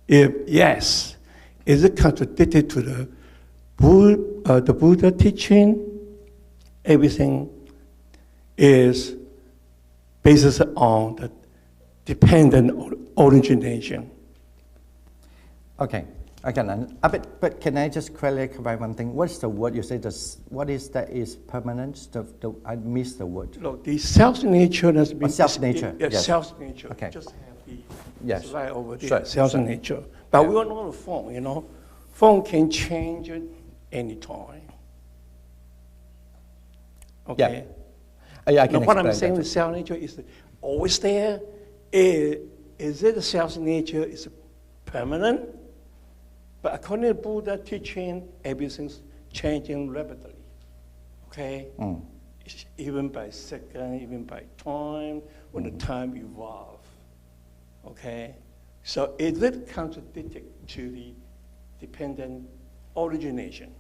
If yes, is it contradicted to the Buddha teaching? Everything is based on the dependent origination. Okay, again, but can I just clarify one thing? What's the word you say? What is that is permanent? I missed the word. Look, the self-nature has been... self-nature, yes. Self-nature. Okay. Just have the Yes. slide over there, Sure, self-nature. But we all know the form, Form can change at any time. Okay? Yeah, I can what I'm explain saying that. with self-nature is always there. Is it the self-nature is permanent? But according to Buddha teaching, everything's changing rapidly. Okay? Even by second, even by time, when the time evolves. Okay? So is it contradictory to the dependent origination?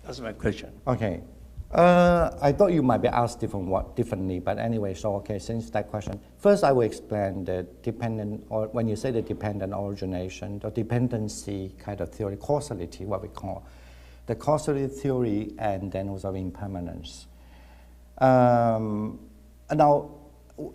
That's my question. Okay. I thought you might be asked differently, but anyway, so okay, since that question, first I will explain the dependent, or when you say the dependent origination, the dependency kind of theory, causality, what we call the causality theory, and then also impermanence. Now,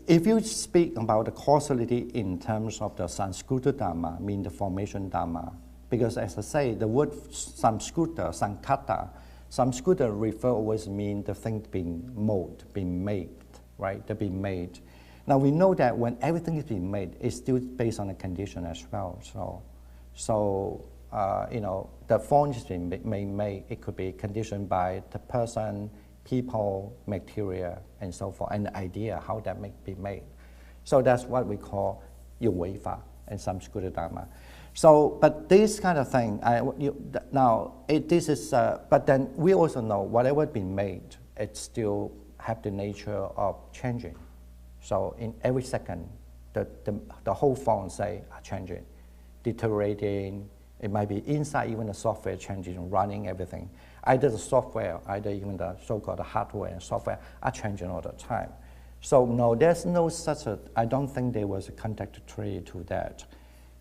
if you speak about the causality in terms of the Sanskrita Dhamma, mean the formation Dhamma, because as I say, the word Samskrita, Sankata, Samskrita always mean the thing being made, right? They're being made. Now we know that when everything is being made, it's still based on a condition as well. So the form is being made. It could be conditioned by the person, people, material, and so forth, and the idea how that may be made. So that's what we call 用违法 and Samskrita Dharma. So, but this kind of thing, but then we also know whatever been made, it still have the nature of changing. So in every second, the whole form say are changing, deteriorating. It might be inside even the software changing, running everything. Either the software, either even the so-called hardware and software are changing all the time. So no, there's no such a, I don't think there was a contradictory to that,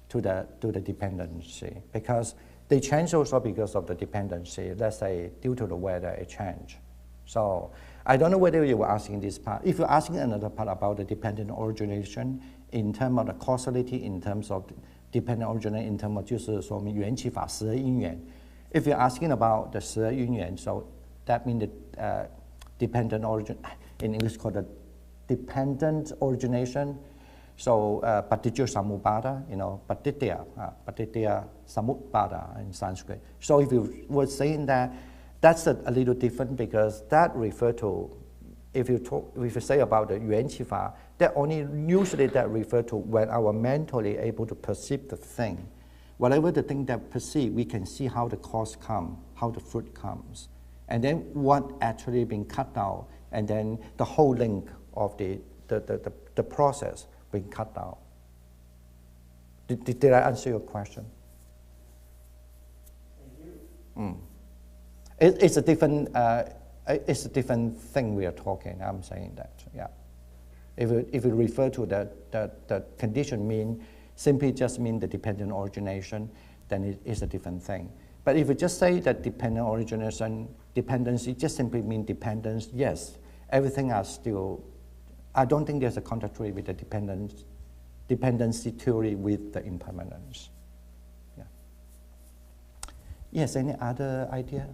to the dependency, because they change also because of the dependency. Let's say due to the weather, it change. So I don't know whether you were asking this part. If you're asking another part about the dependent origination in terms of the causality, in terms of dependent origination, in terms of 就是说明缘起法12因缘. If you're asking about the 12因缘, so that means the dependent origin, in English called the dependent origination. So patijja samuppada, patijja samutpada in Sanskrit. So if you were saying that, that's a little different because that refer to, if you say about the 缘起法, that only usually that refer to when our mentally able to perceive the thing. Whatever the thing that perceive, we can see how the cause come, how the fruit comes, and then what actually being cut out, and then the whole link of the process being cut out. Did I answer your question? Thank you. It's a different thing we are talking. I'm saying that, yeah. If you refer to the condition mean simply just mean the dependent origination, then it is a different thing. But if you just say that dependent origination, dependency just simply mean dependence, yes, everything are still. I don't think there's a contradictory with the dependency theory with the impermanence. Yeah. Yes, any other idea?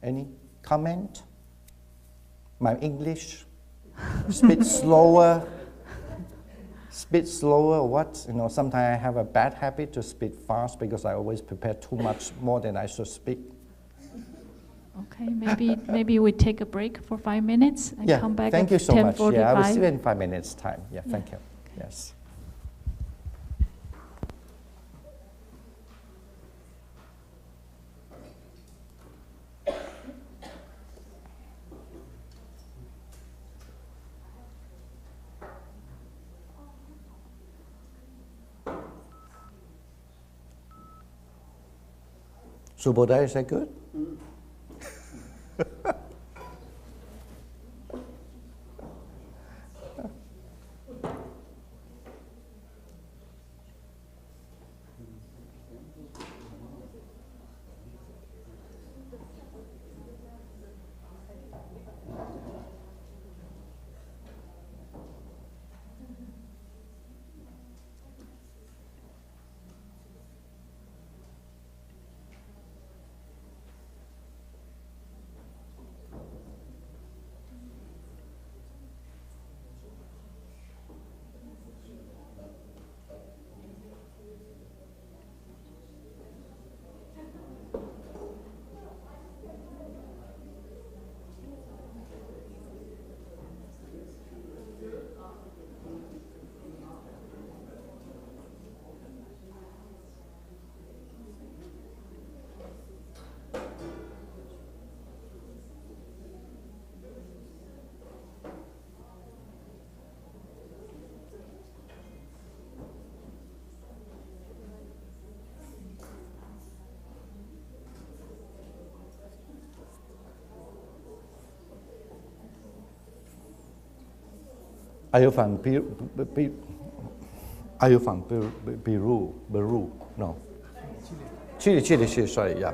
Any comment? My English? Speak slower? Speak slower, what? Sometimes I have a bad habit to speak fast because I always prepare too much more than I should speak. Okay, maybe we take a break for 5 minutes and come back thank at you so 10:45. much. Yeah, I will see you in 5 minutes' time. Yeah, thank you. Yes. Subodha, is that good? Are you from Peru? No. Chile, sorry, yeah.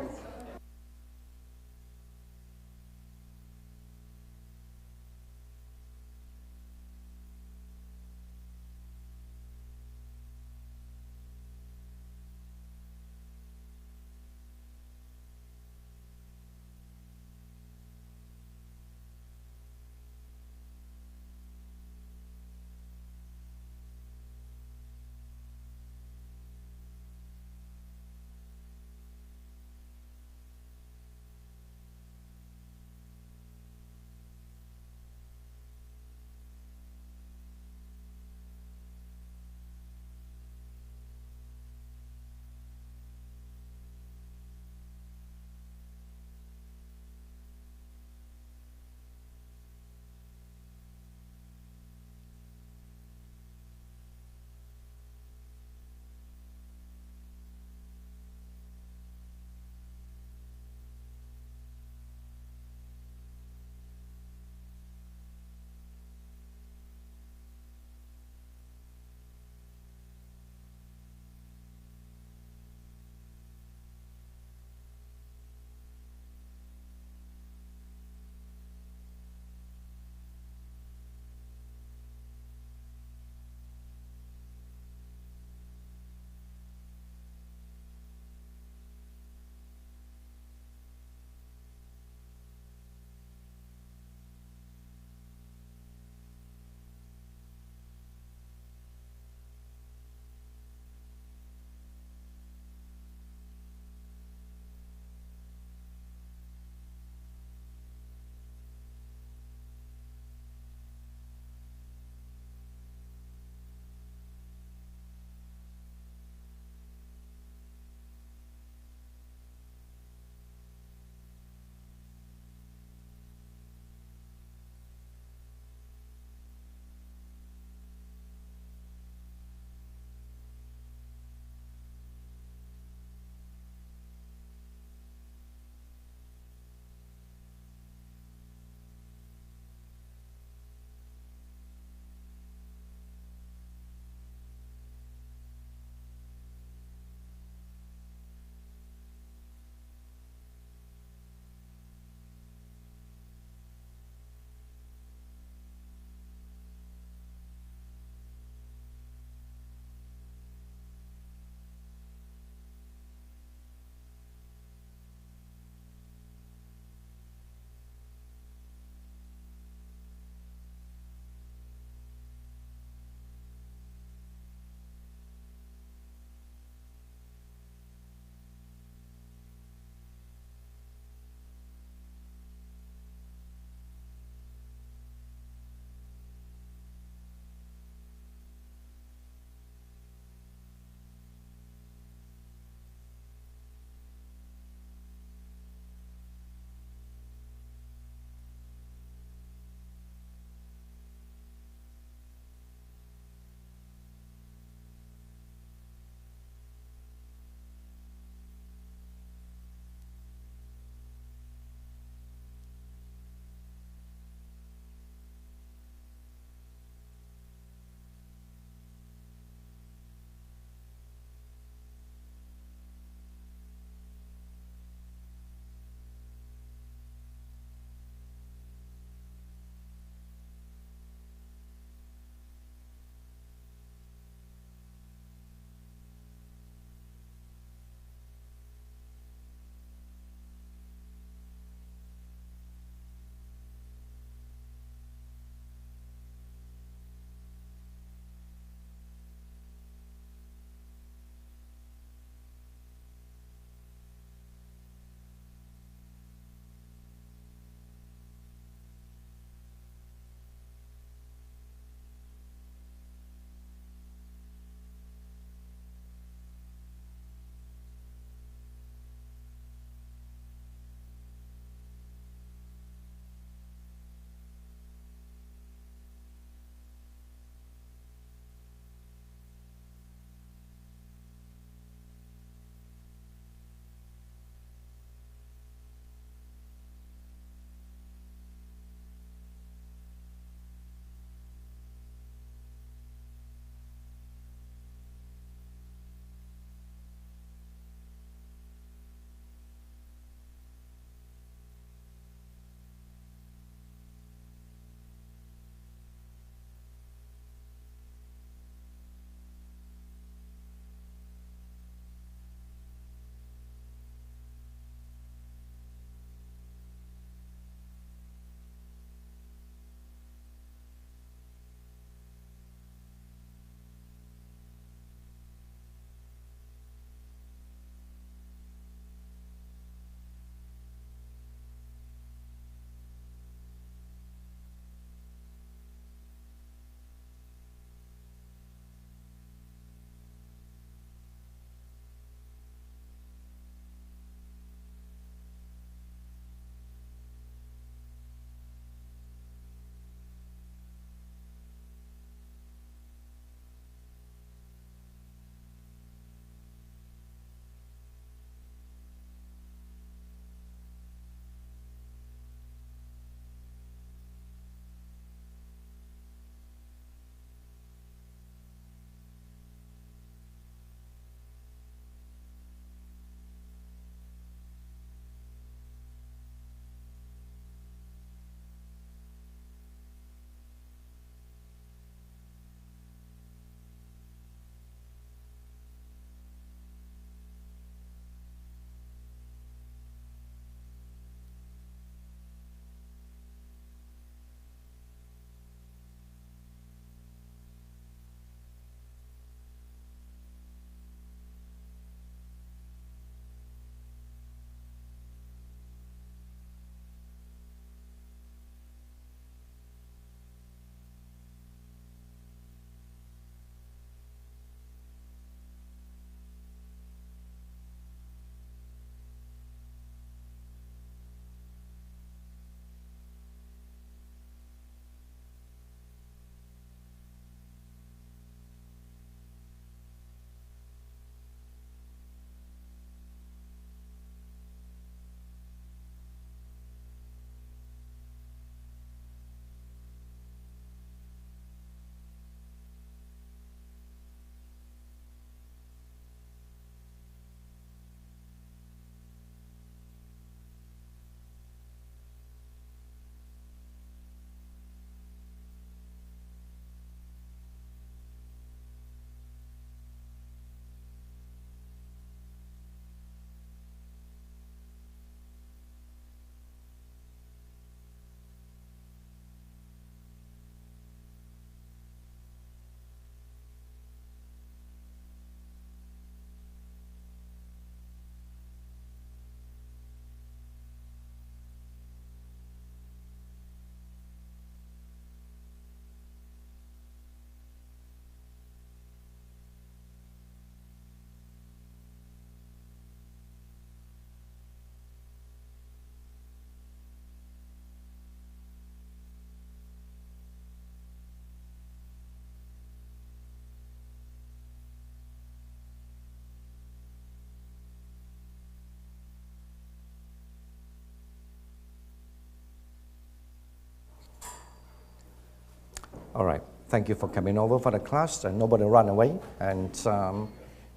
All right. Thank you for coming over for the class, and nobody run away, and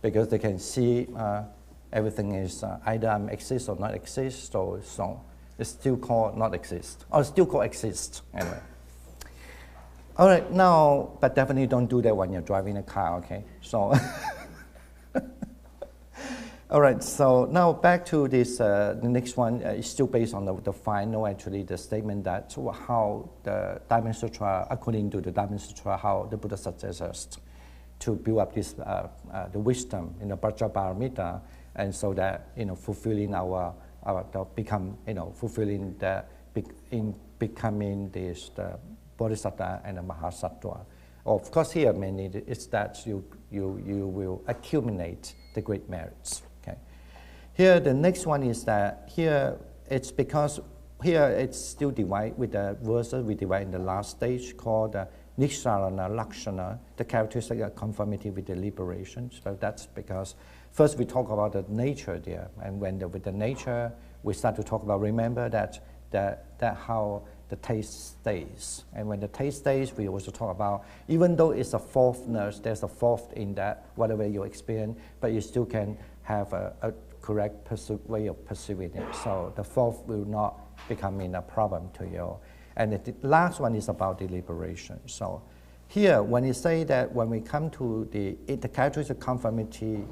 because they can see everything is either exist or not exist, so it's still called not exist, or still called exist, anyway. All right, now, but definitely don't do that when you're driving a car, okay? So, all right, so now back to this, the next one is still based on the final, actually, the statement that how the Diamond Sutra, according to the Diamond Sutra, how the Buddha suggests us to build up this, the wisdom in the Vajraparamita, and so that, fulfilling become, fulfilling becoming this, the Bodhisattva and the Mahasattva. Of course, here mainly it's that you will accumulate the great merits. Okay. Here the next one is that here it's because here it's still divided with the verses we divide in the last stage called the Nissarana Lakshana, the characteristic of conformity with the liberation. So that's because first we talk about the nature there, and with the nature we start to talk about, remember that how the taste stays. And when the taste stays, we also talk about, even though it's a fourthness, there's a fourth in that, whatever you experience, but you still can have a correct way of perceiving it. So the fourth will not become a problem to you. And the last one is about the liberation. So here, when you say that when we come to the characteristic conformity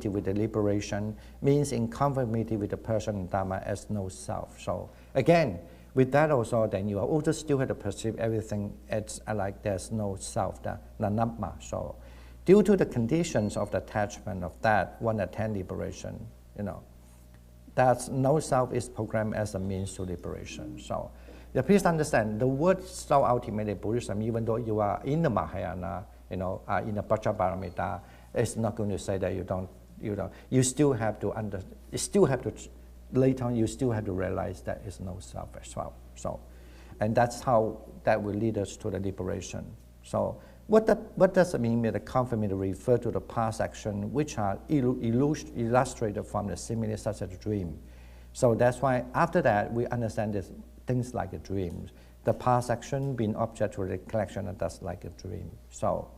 with the liberation means in conformity with the person and Dharma as no self. So again, with that also, then you also still have to perceive everything as like there's no self, the nanatma. So due to the conditions of the attachment of that one attain liberation, that no self is programmed as a means to liberation. So please understand, the word so ultimately Buddhism, even though you are in the Mahayana, in the Vajraparamita, it's not going to say that you still have to later on, you still have to realize that is no self as well. So, and that's how that will lead us to the liberation. So, what does it mean? The conformity refer to the past action, which are illustrated from the simile such as a dream. So that's why after that we understand this things like a dream. The past action being object to recollection, and that's like a dream. So,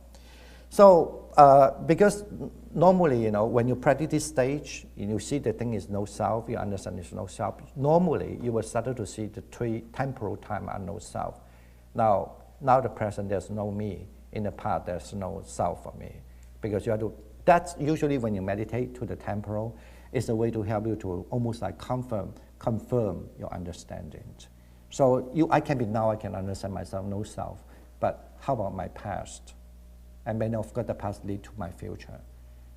because normally, when you practice this stage, you see the thing is no self, you understand there's no self. Normally, you will start to see the three temporal time are no self. Now the present, there's no me. In the past, there's no self for me. Because you have to, that's usually when you meditate to the temporal, it's a way to help you to almost like confirm your understanding. So I can understand myself, no self. But how about my past? And then of course the past lead to my future.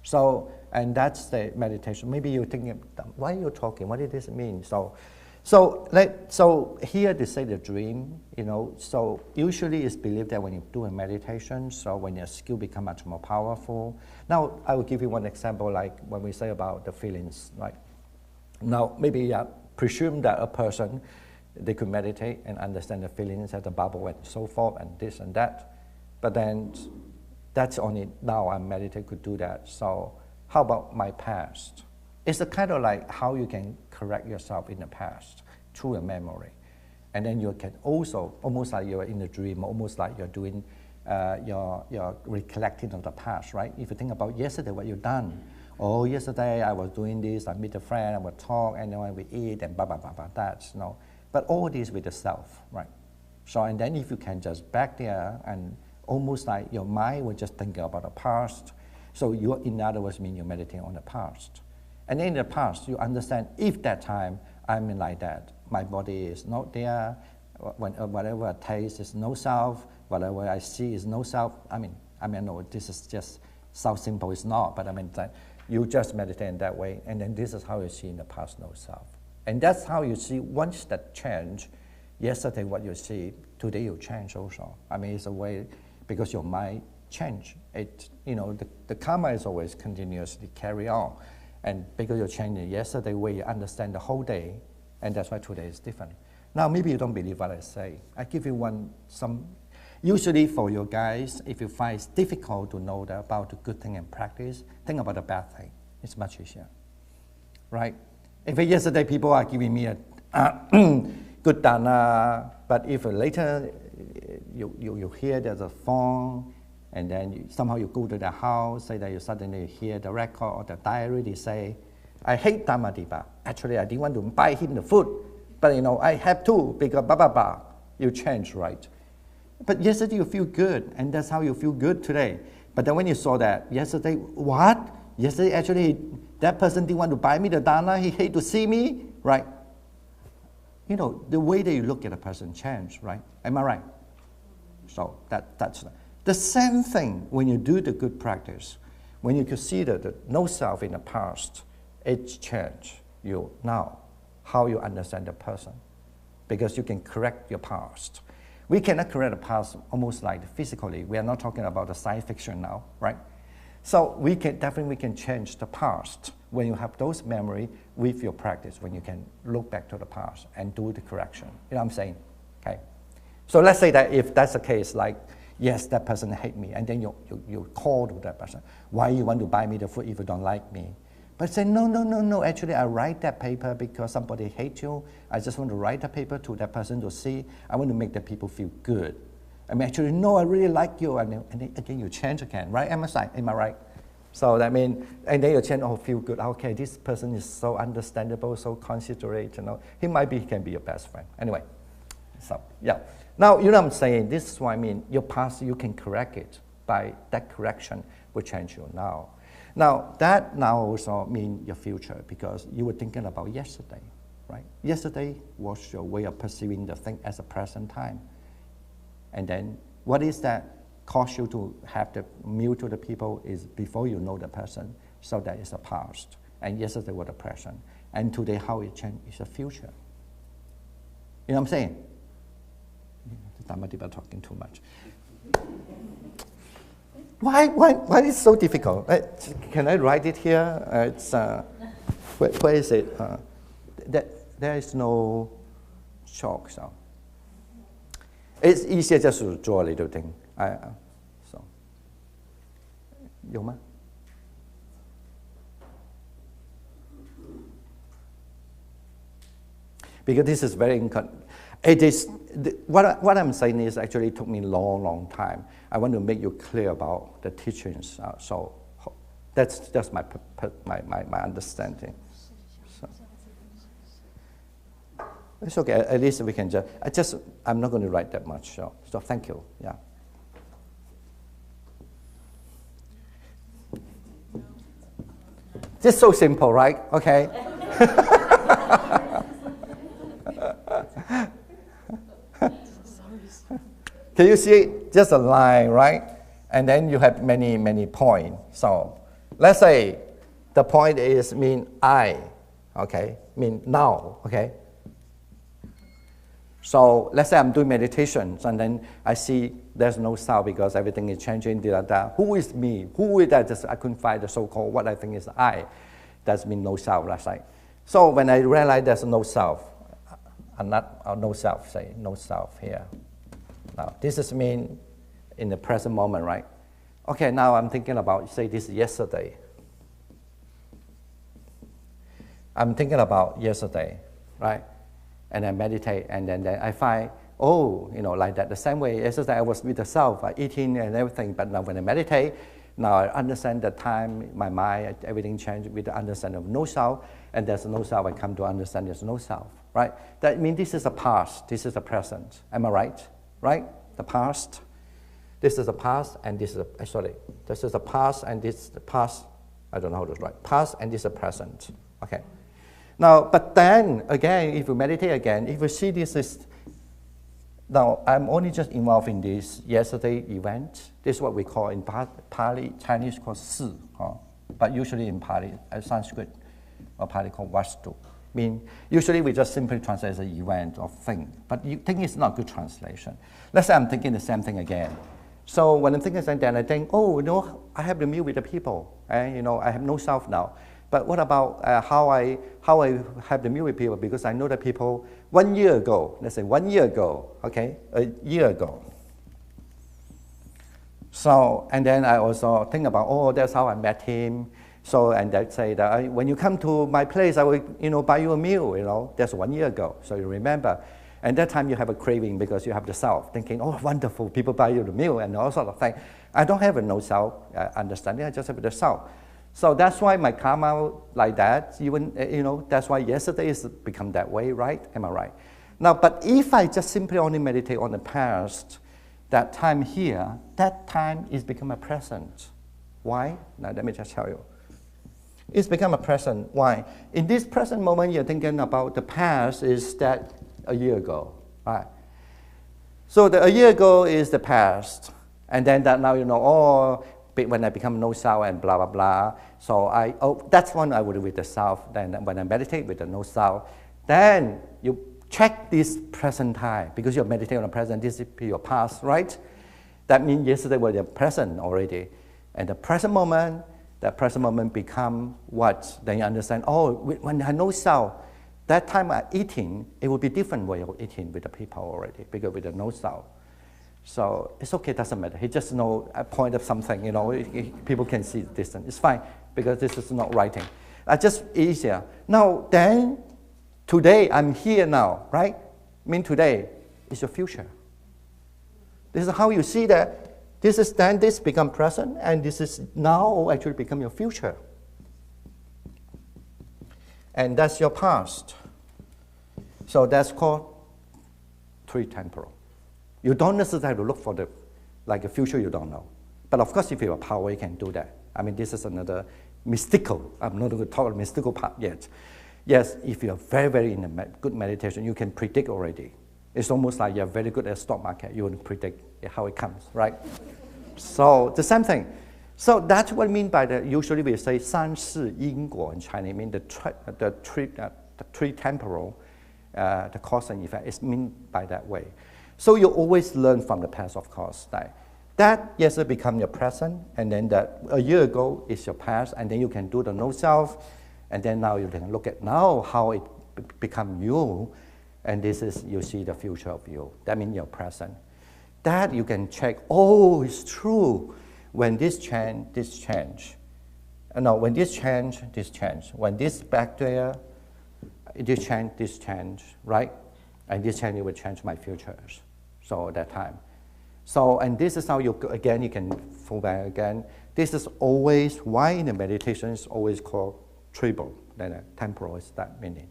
So, and that's the meditation. Maybe you're thinking, why are you talking? What does this mean? So here they say the dream, so usually it's believed that when you do a meditation, so when your skill become much more powerful. Now, I will give you one example, like when we say about the feelings, right? Now, maybe presume that a person, they could meditate and understand the feelings at the bubble and so forth and this and that. But then that's only now I'm meditating could do that. So how about my past? It's a kind of like how you can correct yourself in the past through a memory. And then you can also, almost like you're in a dream, almost like you're doing, you're recollecting of the past, right? If you think about yesterday, what you've done. Oh, yesterday I was doing this, I meet a friend, I would talk, and then we eat, and blah, blah, blah, blah, that's, But all this with the self, right? So, and then if you can just back there and almost like your mind will just think about the past. So you, in other words, mean you're meditating on the past. And in the past, you understand if that time I'm like that, my body is not there, whatever I taste is no self, whatever I see is no self. I mean, no, this is just so simple, it's not, but that you just meditate in that way, and then this is how you see in the past no self. And that's how you see once that change, yesterday what you see, today you change also. It's a way, because your mind change. The karma is always continuously carry on. And because you're changing yesterday way, you understand the whole day, and that's why today is different. Now, maybe you don't believe what I say. I give you usually for you guys, if you find it's difficult to know about the good thing and practice, think about the bad thing. It's much easier, right? If yesterday people are giving me a good dana, but if later you hear there's a phone, and then somehow you go to the house, say that you suddenly hear the record or the diary, they say, I hate Dhammadipa. Actually, I didn't want to buy him the food, but I have to because blah, blah, blah. You change, right? But yesterday you feel good, and that's how you feel good today. But then when you saw that, yesterday, what? Yesterday, actually, that person didn't want to buy me the dana, he hate to see me, right? The way that you look at a person change, right? Am I right? So that's the same thing when you do the good practice. When you consider the no self in the past, it changes you now, how you understand the person. Because you can correct your past. We cannot correct the past almost like physically. We are not talking about the science fiction now, right? So we can change the past when you have those memory with your practice, when you can look back to the past and do the correction. You know what I'm saying? Okay. So let's say that if that's the case, like, yes, that person hate me, and then you call to that person, why you want to buy me the food if you don't like me? But say, no, actually I write that paper because somebody hates you. I just want to write the paper to that person to see. I want to make the people feel good. I mean, actually, no, I really like you, and then again you change again, right? Am I right? So that means, and then you change, oh, feel good. Okay, this person is so understandable, so considerate, He can be your best friend. Anyway, so, yeah. Now, you know what I'm saying? This is what I mean. Your past, you can correct it. By that correction will change you now. Now, that now also means your future because you were thinking about yesterday, right? Yesterday was your way of perceiving the thing as a present time. And then what is that cause you to have the meal to the people is before you know the person, so that is the past. And yesterday was the present. And today how it changed is the future. You know what I'm saying? Dhammadipa talking too much. Why is it so difficult? Can I write it here? Where is it? There is no chalk, so it's easier just to draw a little thing. So, 有吗? Because this is very it is what I'm saying is actually took me a long time. I want to make you clear about the teachings. So that's just my understanding. So it's okay. At least we can I'm not going to write that much. So thank you. Yeah. Just so simple, right? Okay. Can you see just a line, right? And then you have many points. So let's say the point is mean I, okay? Mean now, okay? So let's say I'm doing meditation, and then I see there's no sound because everything is changing. Who is me? Who is that? I couldn't find the so-called what I think is I. That means no self, let's say. So when I realize there's no self, no self, say no self here. Now, this is mean in the present moment, right? Okay, now I'm thinking about, say this is yesterday. I'm thinking about yesterday, right? And I meditate, and then I find, like that. The same way, yesterday I was with the self, eating and everything, but now when I meditate, now I understand the time, my mind, everything changed with the understanding of no self, and there's no self, I come to understand there's no self, right? That means this is the past, this is the present. Am I right? Right? The past. This is the past, and this is this is the past, and this is the past. I don't know how to write. Past, and this is the present. Okay. Now, but then again, if you meditate again, if you see this is now I'm only just involved in this yesterday event. This is what we call in Pali, Chinese called Si, but usually in Pali, Sanskrit or Pali called Vastu. Usually we just simply translate as an event or thing, but you think it's not good translation. Let's say I'm thinking the same thing again. So when I'm thinking the same thing, I think, I have the meal with the people, and I have no self now. But what about how I have the meal with people? Because I know the people 1 year ago, let's say 1 year ago, okay, a year ago. So, and then I also think about, that's how I met him. So, and I say that when you come to my place, I will, buy you a meal, that's 1 year ago. So you remember. And that time you have a craving because you have the self, thinking, oh, wonderful, people buy you the meal and all sort of thing. I don't have a no self understanding, I just have the self. So that's why my karma like that, even, that's why yesterday has become that way, right? Am I right? Now, but if I just simply only meditate on the past, that time here, that time is become a present. Why? Now let me just tell you. It's become a present. Why? In this present moment, you're thinking about the past is that a year ago, right? So a year ago is the past, and then that now when I become no self and blah blah blah. So that's when I would do with the self. Then when I meditate with the no self, then you check this present time because you're meditating on the present. This is your past, right? That means yesterday was your present already, and the present moment. That present moment become what? Then you understand. Oh, when I know self. That time I'm eating, it will be different way of eating with the people already, because with the no self. So it's okay, doesn't matter. He just know a point of something, people can see the distance. It's fine, because this is not writing. Just easier. Now, then, today, I'm here now, right? Today is your future. This is how you see that this become present, and this is now actually become your future. And that's your past. So that's called three-temporal. You don't necessarily have to look for a future you don't know. But of course, if you have power, you can do that. This is another mystical. I'm not going to talk about mystical part yet. Yes, if you're very, very in a good meditation, you can predict already. It's almost like you're very good at stock market. You will predict how it comes, right? So the same thing. So that's what I mean by usually we say 三世因果 in Chinese, mean the three temporal, the cause and effect is meant by that way. So you always learn from the past, of course. That yesterday become your present, and then that a year ago is your past, and then you can do the no self, and then now you can look at now how it become you, and this is you see the future of you. That means your present. That you can check, oh, it's true. When this change, this change. No, when this change, this change. When this back there, this change, right? And this change will change my futures. So at that time. So, and this is how you can fall back again. This is always, why in the meditation is always called triple. Then temporal is that meaning.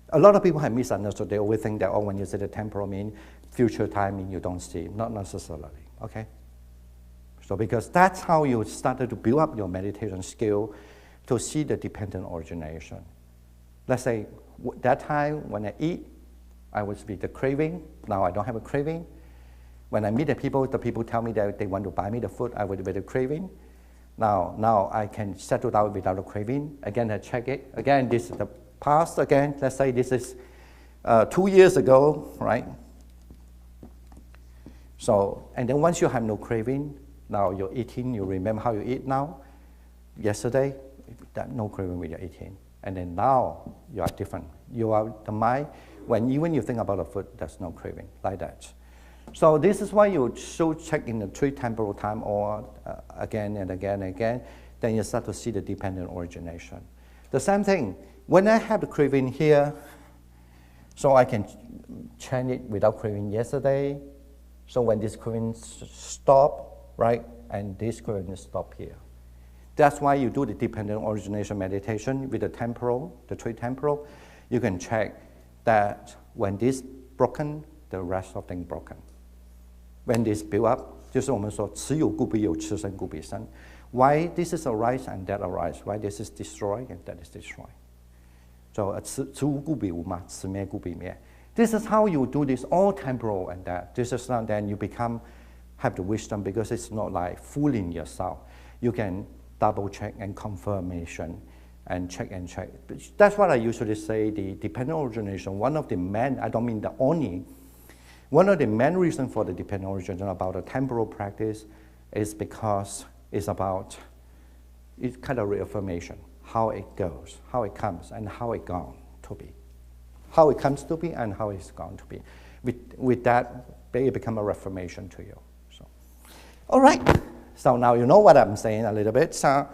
A lot of people have misunderstood. They always think that, when you say the temporal mean future time mean you don't see. Not necessarily, okay? So because that's how you started to build up your meditation skill to see the dependent origination. Let's say that time when I eat, I was with the craving. Now I don't have a craving. When I meet the people tell me that they want to buy me the food, I would be the craving. Now I can settle down without a craving. Again, I check it. Again, this is the past again. Let's say this is 2 years ago, right? So, and then once you have no craving, now you're eating, you remember how you eat now. Yesterday, that no craving when you're eating. And then now, you are different. You are the mind, even you think about the food, there's no craving, like that. So this is why you should check in the three temporal time or again and again and again, then you start to see the dependent origination. The same thing, when I have the craving here, so I can change it without craving yesterday. So when this craving stop, right? And this craving stop here. That's why you do the dependent origination meditation with the temporal, the three temporal. You can check that when this broken, the rest of things broken. When this build up, 就是我们说此有故彼有，此生故彼生. Why this is arise and that arise? Why this is destroyed and that is destroyed? So 此无故彼无嘛，此灭故彼灭. This is how you do this, all temporal and that. This is not then you have the wisdom because it's not like fooling yourself. You can double check and confirmation and check and check. That's what I usually say, the dependent origination, one of the main, I don't mean the only, one of the main reasons for the dependent origination about the temporal practice is because it's about, it's kind of reaffirmation, how it goes, how it comes, and how it gone to be. How it comes to be and how it's going to be. With that, it becomes a reformation to you. So, all right. So now you know what I'm saying a little bit. So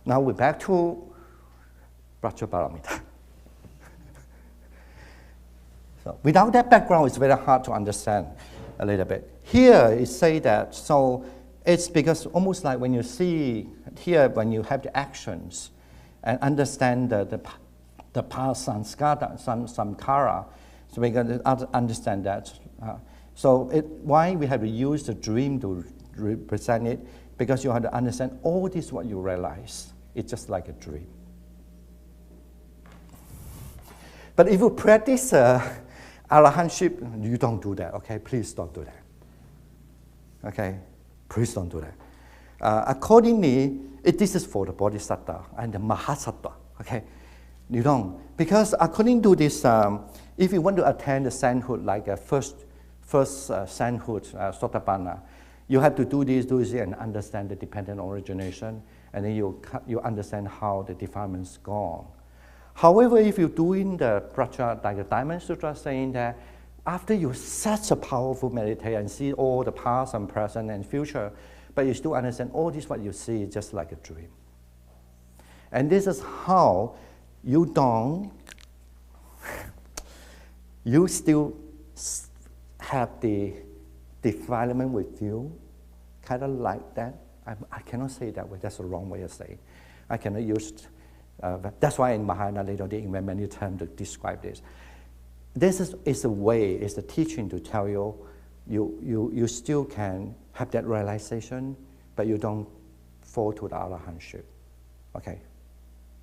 now we're back to Prajaparamita. So without that background, it's very hard to understand a little bit. Here, it say that, so it's because almost like when you see here, when you have the actions and understand the past samskara, so we can understand that. So why we have to use the dream to represent it? Because you have to understand all this what you realize. It's just like a dream. But if you practice arahantship, you don't do that, okay? Please don't do that. Okay? Please don't do that. Accordingly, this is for the bodhisattva and the mahasattva, okay? You don't. Because according to this, if you want to attain the sainthood, like a first sainthood, sotapanna, you have to do this, and understand the dependent origination, and then you understand how the defilement's gone. However, if you're doing the pracha, like the Diamond Sutra saying that after you such a powerful meditation and see all the past and present and future, but you still understand all this what you see is just like a dream. And this is how you don't, you still have the defilement with you, kind of like that. I cannot say that way, that's the wrong way of saying. I cannot use that's why in Mahayana later they invent many terms to describe this. This is a way, it's a teaching to tell you, you still can have that realization, but you don't fall to the arahantship, okay?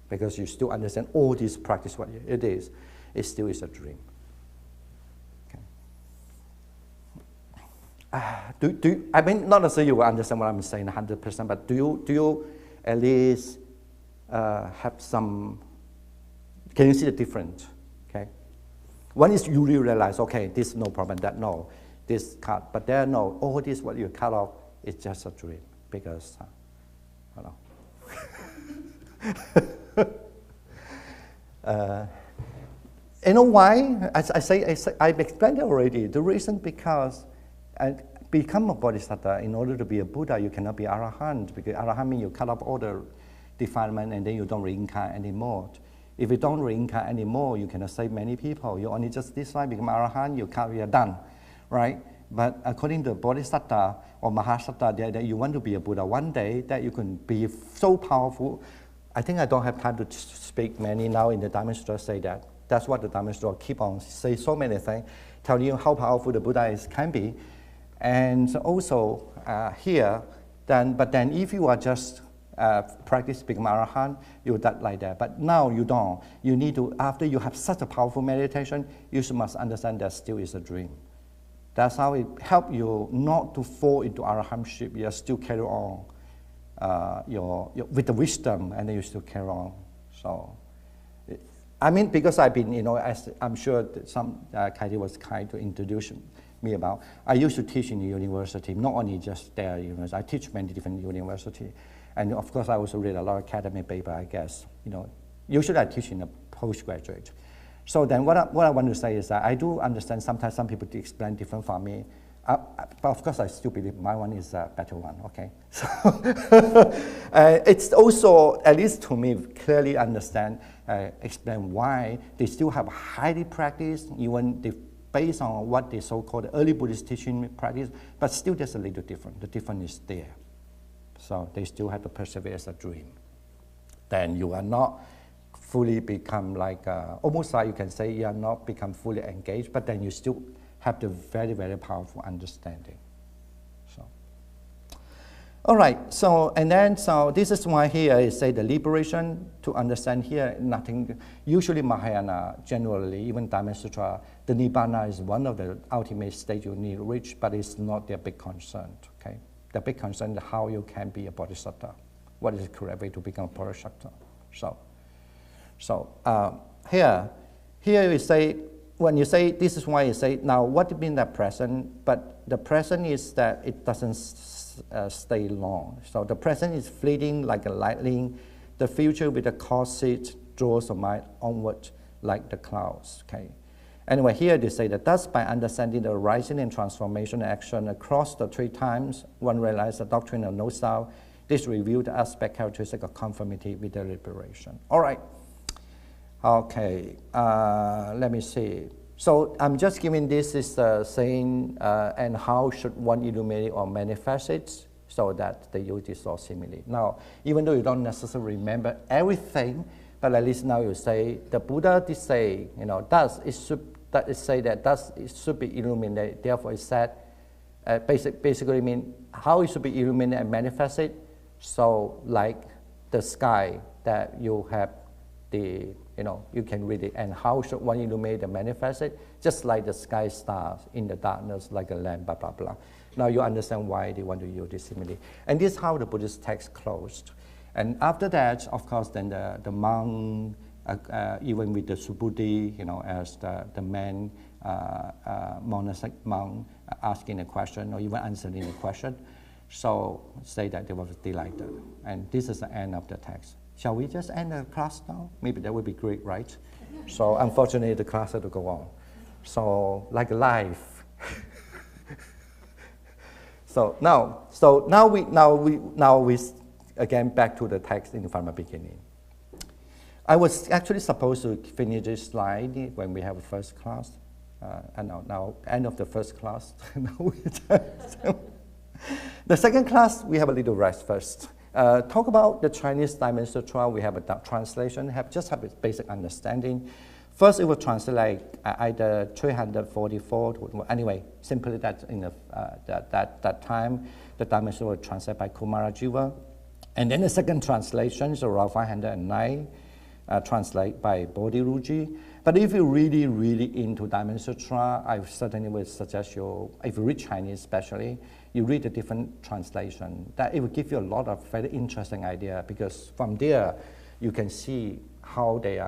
Because you still understand all this practice, what it is, it still is a dream. Okay. I mean, not necessarily you will understand what I'm saying 100%, but do you at least have some, can you see the difference, okay? One is you really realize, okay, this no problem, that no, this cut, but there no, all this what you cut off is just a dream, because, you know. You know why? I've explained it already. The reason because become a bodhisattva, in order to be a Buddha, you cannot be arahant, because arahant means you cut off all the defilement and then you don't reincarnate anymore. If you don't reincarnate anymore, you cannot save many people. You only just this life become arahant, you're done, right? But according to bodhisattva or mahasattva, that you want to be a Buddha one day, that you can be so powerful. I think I don't have time to speak many now in the Diamond Sutra say that. That's what the Diamond Sutra keep on say so many things, telling you how powerful the Buddha can be. And also here, but then if you are just practice become arahant, you die like that. But now you don't. You need to, after you have such a powerful meditation, you must understand that still is a dream. That's how it helps you not to fall into arahantship. You still carry on with the wisdom, and then you still carry on. So, I mean, because I've been, you know, as I'm sure that Katie was kind to introduce me about. I used to teach in the university, not only just there. I teach many different universities. And of course, I also read a lot of academic paper, I guess. Usually I teach in a postgraduate. So then what I want to say is that I do understand sometimes some people explain different from me. But of course, I still believe my one is a better one, okay? So it's also, at least to me, clearly explain why they still have highly practiced, even based on what the so-called early Buddhist teaching practice, but still there's a little different. The difference is there. So they still have to persevere as a dream. Then you are not fully become like, almost like you can say you are not become fully engaged, but then you still have the very, very powerful understanding. So, all right, so this is why here it say the liberation, to understand here nothing, usually Mahayana, generally, even Diamond Sutra, the Nibbana is one of the ultimate stage you need to reach, but it's not their big concern, okay? The big concern is how you can be a bodhisattva. What is the correct way to become a bodhisattva? So here you say, when you say, this is why you say, now what do you mean that present? But the present is that it doesn't stay long. So the present is fleeting like a lightning. The future with the cause seat draws the mind onward like the clouds, okay? Anyway, here they say that thus by understanding the rising and transformation action across the three times, one realizes the doctrine of no self. This revealed the aspect characteristic of conformity with the liberation. All right. Okay, let me see. So I'm just giving this is saying, and how should one illuminate or manifest it, so that they use this or simile. Now, even though you don't necessarily remember everything, but at least now you say, the Buddha did say, it should be illuminated. Therefore, it said, basically mean how it should be illuminated and manifested. So, like the sky that you have you can read it. And how should one illuminate and manifest it? Just like the sky stars in the darkness, like a lamp, blah, blah, blah. Now you understand why they want to use this simile. And this is how the Buddhist text closed. And after that, of course, then the monk, even with the Subhuti, as the man, monastic monk, asking a question or even answering a question, so say that they were delighted. And this is the end of the text. Shall we just end the class now? Maybe that would be great, right? So unfortunately, the class had to go on. So like life. So now we again back to the text from the beginning. I was actually supposed to finish this slide when we have a first class. And now end of the first class. The second class, we have a little rest first. Talk about the Chinese Diamond Sutra. We have a translation, just have a basic understanding. First, it will translate either 344 to, anyway, simply that in that time, the Diamond Sutra was translated by Kumarajiva. And then the second translation is around 509, translated by Bodhiruji. But if you're really, really into Diamond Sutra, I certainly would suggest you, if you read Chinese especially, you read a different translation. That it will give you a lot of very interesting idea, because from there you can see how they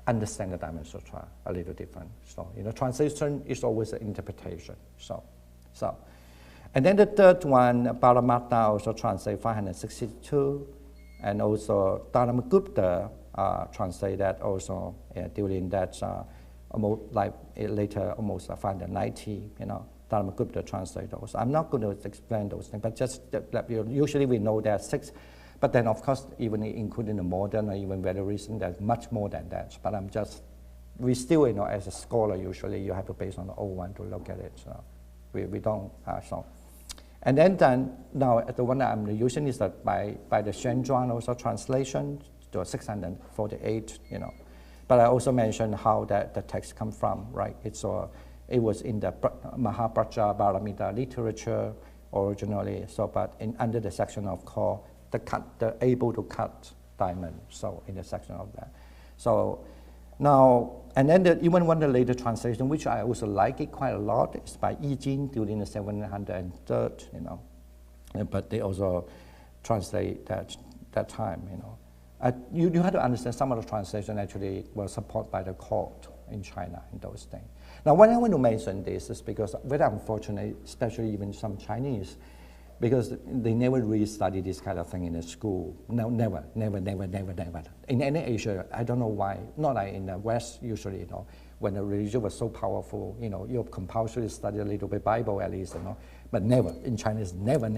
understand the Diamond Sutra a little different. So, translation is always an interpretation. So. And then the third one, Paramatta also translate 562, and also Dhammadipa translate that also during that almost like later almost 590. Dhammadipa translate those. I'm not going to explain those things, but just usually we know there are 6. But then, of course, even including the modern or even very recent, there's much more than that. But we still, as a scholar, usually you have to base on the old one to look at it. So we don't. And then now the one that I'm using is that by the Shenzhuang also translation to 648. But I also mentioned how that the text come from, right? It was in the Mahapraja Paramita literature originally. So, but under the section of called the able to cut diamond. So in the section of that. So now, and then even one of the later translation, which I also like it quite a lot, is by Yi Jin during the 703rd. But they also translate that time. You have to understand some of the translation actually was supported by the court in China in those things. Now, why I want to mention this is because very unfortunate, especially even some Chinese, because they never really study this kind of thing in the school. No, never. In any Asia, I don't know why. Not like in the West, usually, when the religion was so powerful, you compulsory study a little bit Bible at least, But never in Chinese, never in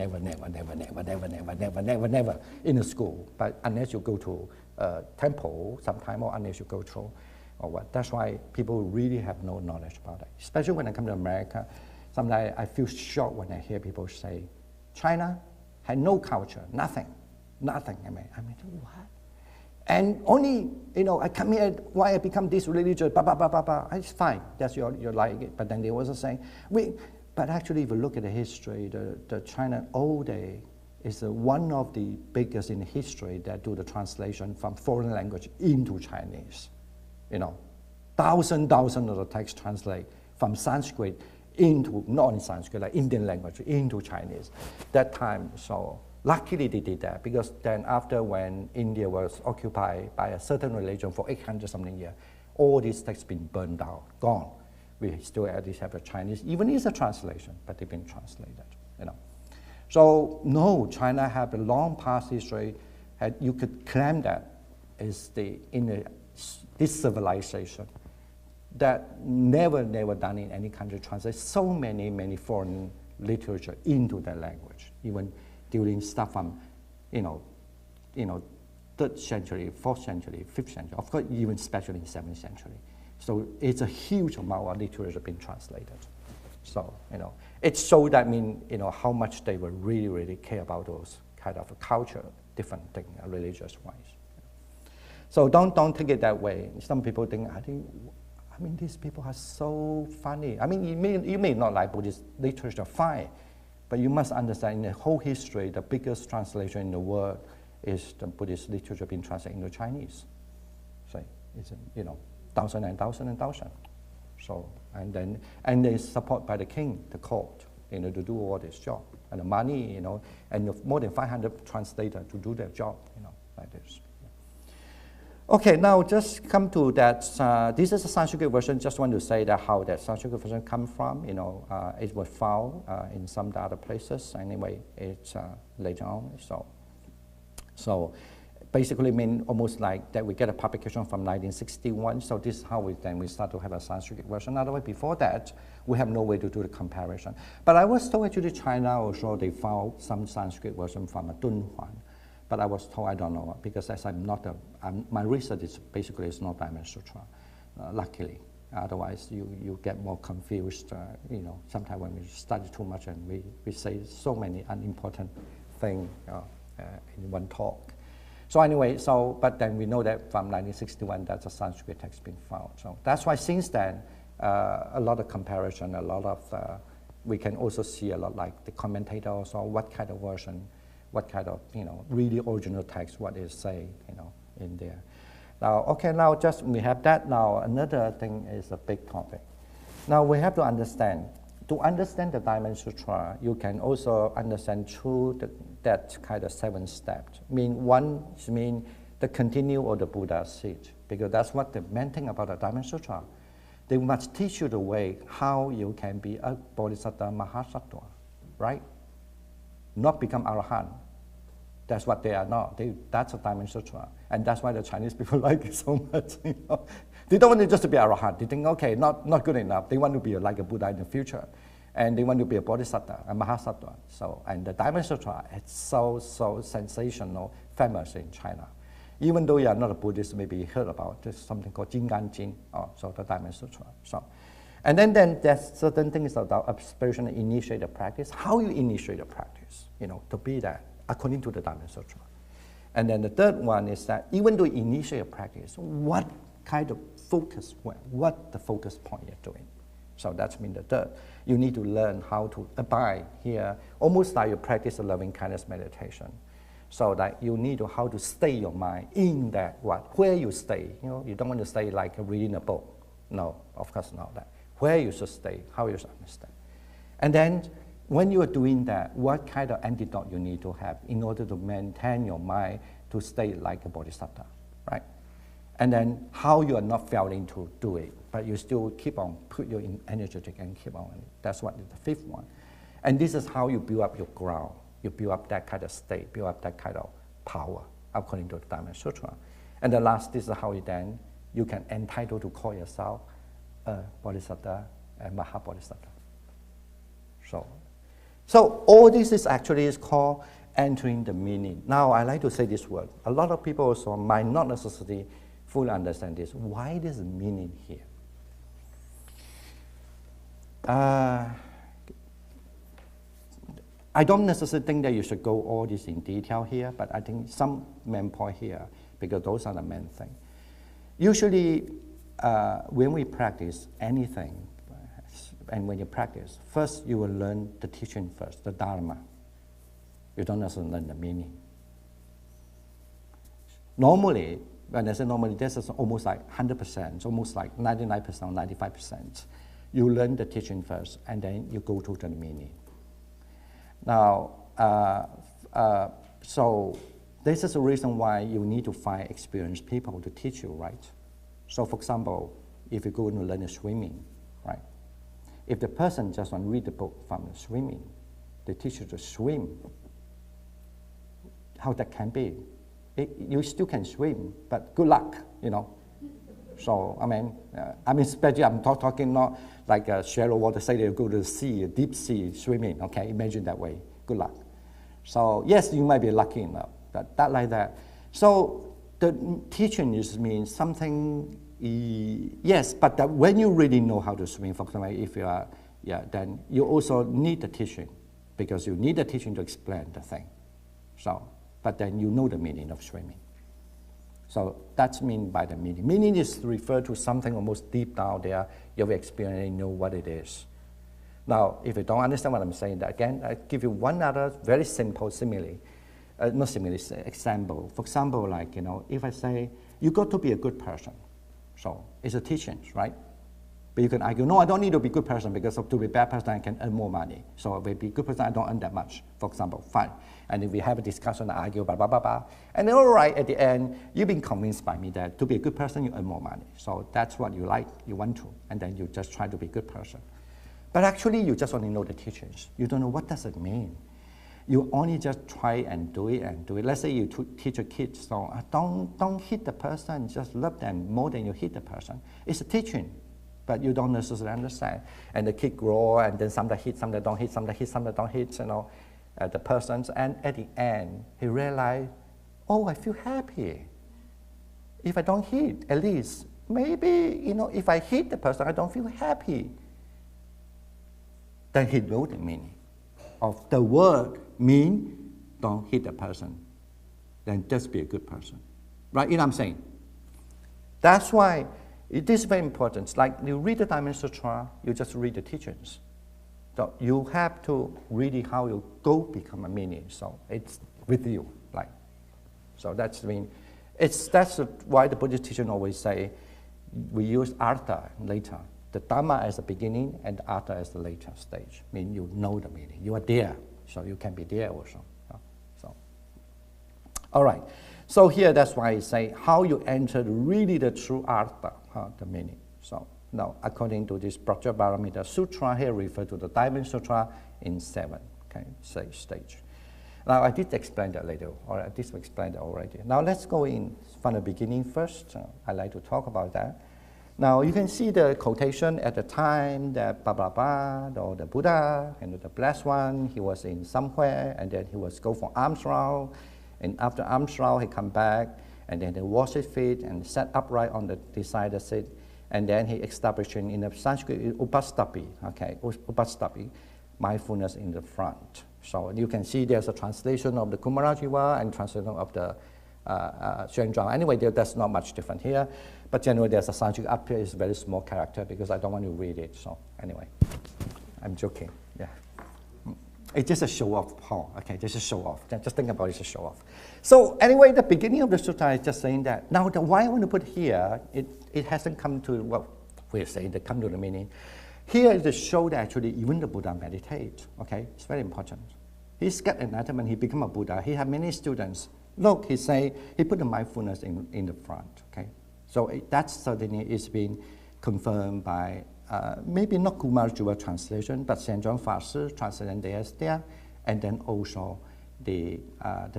the school. But unless you go to a temple sometime, or unless you go through, or what. That's why people really have no knowledge about it. Especially when I come to America, sometimes I feel shocked when I hear people say, China had no culture, nothing. I mean, what? And only, I come here, why I become this religious, It's fine, that's your like it. But then they also say, but actually if you look at the history, the China old day is one of the biggest in history that do the translation from foreign language into Chinese. Thousands of the text translate from Sanskrit into, not only Sanskrit, like Indian language, into Chinese. That time, so luckily they did that, because then after when India was occupied by a certain religion for 800-something years, all these texts been burned out, gone. We still at least have a Chinese, even it's a translation, but they've been translated, So no, China have a long past history. You could claim that is this civilization that never done in any country translate so many foreign literature into their language, even during stuff from, 3rd century, 4th century, 5th century, of course, even especially in 7th century. So it's a huge amount of literature being translated. So, it showed that, how much they would really, really care about those kind of culture, different things, religious-wise. So don't take it that way. Some people think, these people are so funny. You may not like Buddhist literature, fine, but you must understand in the whole history, the biggest translation in the world is the Buddhist literature being translated into Chinese. So it's, thousand and thousand and thousand. So, and they're supported by the king, the court, to do all this job. And the money, and more than 500 translators to do their job, like this. Okay, now just come to that. This is a Sanskrit version. Just want to say that how that Sanskrit version come from. It was found in some other places. Anyway, it's later on. So basically mean almost like that we get a publication from 1961. So this is how we start to have a Sanskrit version. Otherwise, before that, we have no way to do the comparison. But I was told actually China also they found some Sanskrit version from a Dunhuan. But I was told I don't know because as my research is basically it's not Diamond Sutra, luckily. Otherwise, you get more confused. Sometimes when we study too much and we say so many unimportant things in one talk. So anyway, but then we know that from 1961 that's a Sanskrit text being found. So that's why since then a lot of comparison, a lot of we can also see a lot like the commentators or what kind of version. What kind of, really original text, what is say, in there. Now, okay, now just we have that. Now, another thing is a big topic. Now, we have to understand the Diamond Sutra, you can also understand through that kind of 7 steps. One means the continue of the Buddha's seat, because that's what the main thing about the Diamond Sutra. They must teach you the way how you can be a Bodhisattva Mahasattva, right? Not become Arahant. That's what they are not. That's a Diamond Sutra. And that's why the Chinese people like it so much. They don't want to just to be Arahant. They think, okay, not good enough. They want to be like a Buddha in the future. And they want to be a Bodhisattva, a Mahasattva. And the Diamond Sutra is so sensational, famous in China. Even though you are not a Buddhist, maybe you heard about there's something called Jingan Jin, so the Diamond Sutra. And then there's certain things about spiritual initiated practice, how you initiate a practice, to be that, according to the Diamond Sutra. And then the third one is that even though you initiate a practice, what kind of focus, what the focus point you're doing. So that's mean the third. You need to learn how to abide here, almost like you practice a loving kindness meditation. So that you need to how to stay your mind in that where you stay. You don't want to stay like reading a book. No, of course not that. Where you should stay, how you should understand. And then when you are doing that, what kind of antidote you need to have in order to maintain your mind to stay like a bodhisattva, right? And then how you are not failing to do it, but you still keep on, put your energetic and keep on. That's what is the fifth one. And this is how you build up your ground. You build up that kind of state, build up that kind of power, according to the Diamond Sutra. And the last, this is how you can entitle to call yourself a bodhisattva, a mahabodhisattva. So all this is actually called entering the meaning. Now I like to say this word. A lot of people also might not necessarily fully understand this. Why there's a meaning here? I don't necessarily think that you should go all this in detail here, but I think some main point here, because those are the main thing. Usually, when we practice anything, and when you practice, first you will learn the teaching first, the Dharma. You don't necessarily learn the meaning. Normally, when I say normally, this is almost like 100%, it's almost like 99% or 95%. You learn the teaching first, and then you go to the meaning. Now, so this is the reason why you need to find experienced people to teach you, right? So for example, if you go to learn swimming, right? If the person just want to read the book from the swimming, they teach you to swim. How that can be? You still can swim, but good luck, So, especially I'm talking not like a shallow water, say they go to the sea, deep sea swimming, okay? Imagine that way, good luck. So, yes, you might be lucky enough, but that like that. So, the teaching just means something, Yes, but when you really know how to swim, for example, if you are, then you also need the teaching, because you need the teaching to explain the thing. So, but then you know the meaning of swimming. So that's mean by the meaning. Meaning is referred to something almost deep down there. You have experience and know what it is. Now, if you don't understand what I'm saying, again, I give you one other very simple simile. Not simile, example. For example, like, if I say, you got to be a good person. So it's a teaching, right? But you can argue, no, I don't need to be a good person, because to be a bad person, I can earn more money. So if I be a good person, I don't earn that much, for example, fine. And if we have a discussion, argue, blah, blah, blah, blah. And then, all right, at the end, you've been convinced by me that to be a good person, you earn more money. So that's what you like, you want to. And then you just try to be a good person. But actually, you just only know the teachings. You don't know what does it mean. You only just try and do it and do it. Let's say you teach a kid, so don't hit the person, just love them more than you hit the person. It's a teaching, but you don't necessarily understand. And the kid grow, and then some that hit, some that don't hit, some that hit, some that don't hit, the persons. And at the end, he realized, oh, I feel happy. If I don't hit, at least, maybe, if I hit the person, I don't feel happy. Then he knows the meaning of the word mean don't hit the person. Then just be a good person. Right? You know what I'm saying? That's why it is very important. Like you read the Diamond Sutra, you just read the teachings. So you have to read how you go become a meaning. So it's with you. Like, so that's that's why the Buddhist teaching always say we use artha later. The Dhamma as the beginning and the Artha as the later stage. I mean, you know the meaning. You are there, so you can be there also. So, all right. So here, that's why I say how you enter really the true Artha, the meaning. So now, according to this Prajnaparamita Sutra, here refer to the Diamond Sutra in 7, stage. Now, I did explain that later, or I did explain that already. Now, let's go in from the beginning first. I like to talk about that. Now, you can see the quotation at the time that blah, blah, blah, or the Buddha, the blessed one, he was in somewhere, and then he was go for alms round, and after alms round, he come back, and then he wash his feet and sat upright on the decided seat, and then he established in the Sanskrit upastapi, upastapi, mindfulness in the front. So you can see there's a translation of the Kumarajiva and translation of the Xuanzhuang. Anyway, there's not much different here. But generally, there's a Sanskrit up here. It's a very small character because I don't want to read it. So anyway, I'm joking. Yeah, it's just a show off, Paul. Okay, just a show off. Just think about it, it's a show off. So anyway, the beginning of the sutra is just saying that. Now, the why I want to put here, it hasn't come to what we're saying. That come to the meaning. Here is to show that actually even the Buddha meditates. Okay, it's very important. He's got enlightenment. He become a Buddha. He had many students. Look, he put the mindfulness in the front. Okay. So that certainly is being confirmed by maybe not Kumarajiva translation, but Xuanzhuang Fashi translation there, and then also the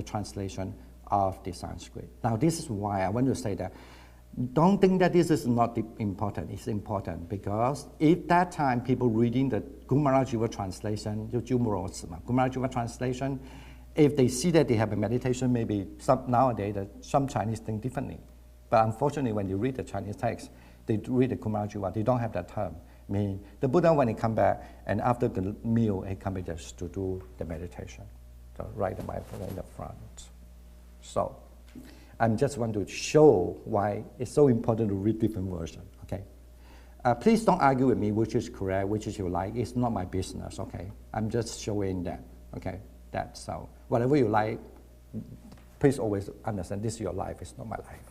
translation of the Sanskrit. Now, this is why I want to say that don't think that this is not important. It's important because if that time people reading the Kumarajiva translation, Kumarajiva translation, if they see that they have a meditation, maybe nowadays some Chinese think differently. But unfortunately, when you read the Chinese text, they read the Kumarajiva, they don't have that term. I mean, the Buddha, when he come back, and after the meal, he come back just to do the meditation. So write the mindfulness in the front. So I just want to show why it's so important to read different versions, okay? Please don't argue with me which is correct, which is you like. It's not my business, okay? I'm just showing that, okay? That, so whatever you like, please always understand this is your life, it's not my life.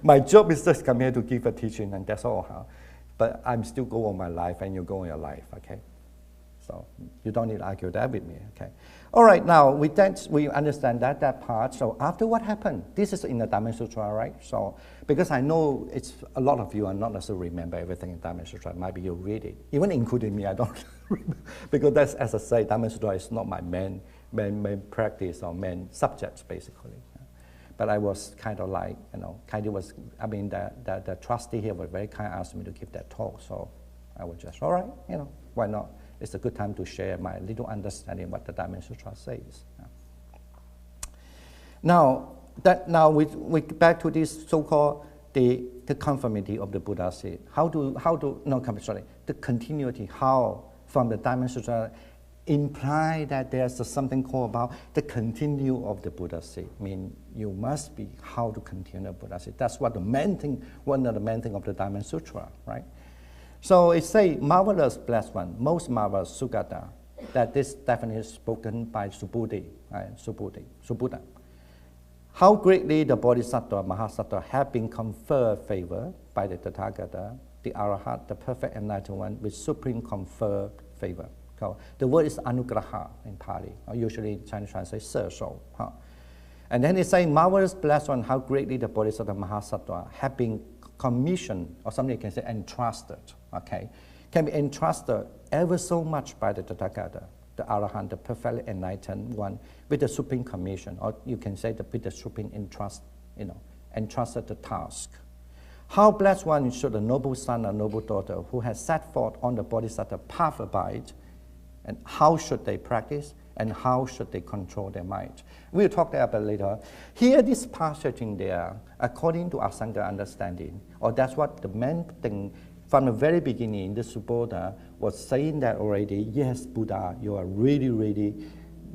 My job is just come here to give a teaching, and that's all. But I'm still going on my life, and you go on your life, okay? So you don't need to argue that with me, okay? All right, now we understand that part. So after what happened, this is in the Diamond Sutra, right? So because I know it's a lot of you are not necessarily remember everything in Diamond Sutra. Maybe you read it, even including me. I don't remember because that's, as I say, Diamond Sutra is not my main practice or main subject basically. But I was kind of like, the trustee here was very kind, asked me to give that talk. So I was just, all right, why not? It's a good time to share my little understanding what the Diamond Sutra says. Now, that now we back to this so-called the conformity of the Buddha seed. The continuity, how from the Diamond Sutra imply that there's something called about the continue of the Buddha seed. I mean, you must be how to continue the Buddha seed. That's what the main thing, one of the main thing of the Diamond Sutra, right? So it say, marvelous blessed one, most marvelous Sugata, that this definitely is spoken by Subhuti, right? Subhuta. How greatly the Bodhisattva, Mahasattva have been conferred favor by the Tathagata, the Arahat, the perfect enlightened one, with supreme conferred favor. So the word is anugraha in Pali, or usually in Chinese translate serso. And then it say, marvelous blessed one, how greatly the Bodhisattva, Mahasattva have been commissioned, or something you can say entrusted, okay? Can be entrusted ever so much by the Tathagata, the Arahant, the perfectly enlightened one, with the supreme commission, or you can say with the supreme entrusted the task. How blessed one should a noble son or noble daughter who has set forth on the Bodhisattva path abide, and how should they practice, and how should they control their mind? We'll talk about later. Here, this passage in there, according to Asanga understanding, or that's what the main thing from the very beginning, the Subodha was saying that already, yes, Buddha, you are really, really,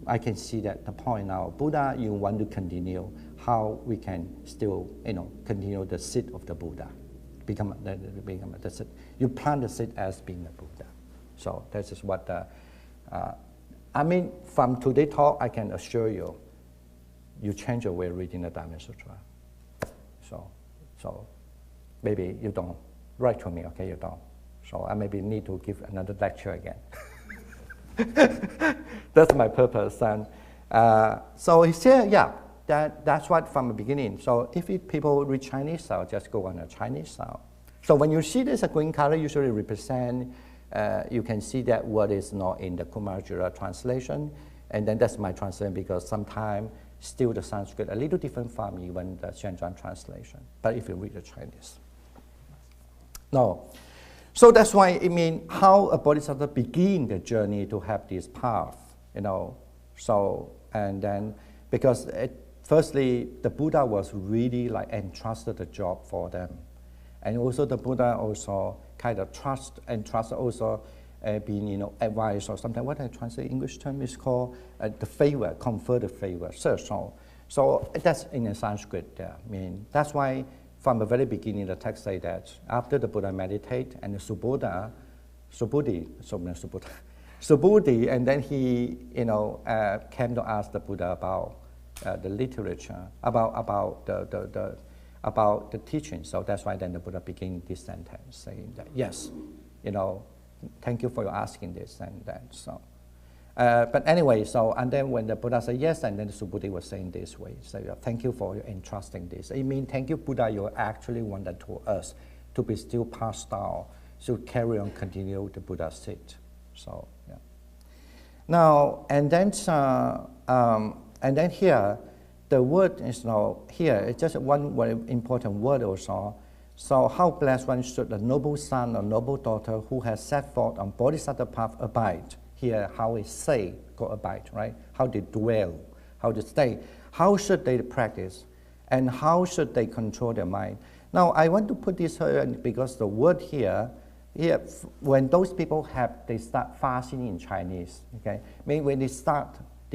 I can see that the point now. Buddha, you want to continue how we can still, continue the seed of the Buddha, become the seed. You plant the seed as being the Buddha. So this is what from today's talk, I can assure you, you change your way of reading the Diamond Sutra. So maybe you don't. Write to me, okay, you don't. So I maybe need to give another lecture again. That's my purpose. And so he said, yeah, that's what from the beginning. So if people read Chinese style, just go on a Chinese style. So when you see this, a green color usually represent, you can see that word is not in the Kumarajira translation. And then that's my translation because sometimes still the Sanskrit a little different from even the Shenzhen translation. But if you read the Chinese. No. So that's why it means how a bodhisattva begin the journey to have this path, So, and then, because firstly, the Buddha was really like entrusted the job for them. And also the Buddha also kind of trust also being, advised or sometimes what I translate English term is called the favor, confer the favor, So that's in the Sanskrit there. I mean, that's why from the very beginning, the text say that after the Buddha meditate and the Subhuti, and then he, came to ask the Buddha about the literature, about the teaching. So that's why then the Buddha began this sentence saying that yes, thank you for your asking this and that. So. But anyway, and then when the Buddha said yes, and then the Subhuti was saying this way, so thank you for your entrusting this. I mean, thank you, Buddha, you actually wanted to us to be still passed down, so carry on, continue the Buddha seed. So, yeah. Now, and then here, the word is now, here, it's just one very important word also. So how blessed one should a noble son or noble daughter who has set forth on Bodhisattva path abide. Here, how we say, go abide, right? How they dwell, how they stay. How should they practice? And how should they control their mind? Now, I want to put this here because the word here, when those people they start fasting in Chinese, okay? Maybe when they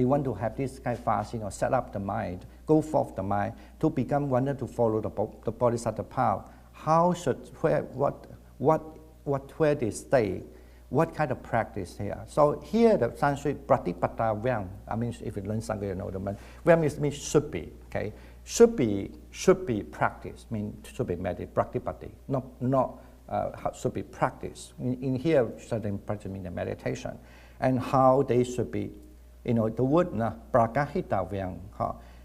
want to have this kind of fasting or set up the mind, go forth the mind, to become wanted to follow the Bodhisattva path. How should, where they stay? What kind of practice here? So here the Sanskrit pratipata vyam. I mean, if you learn Sanskrit, you know the word. Vyam means should be. Okay, should be practice. Mean should be meditate. Pratipati. Not should be practice. In here, certain practice mean the meditation, and how they should be. The word na prakahita vyam.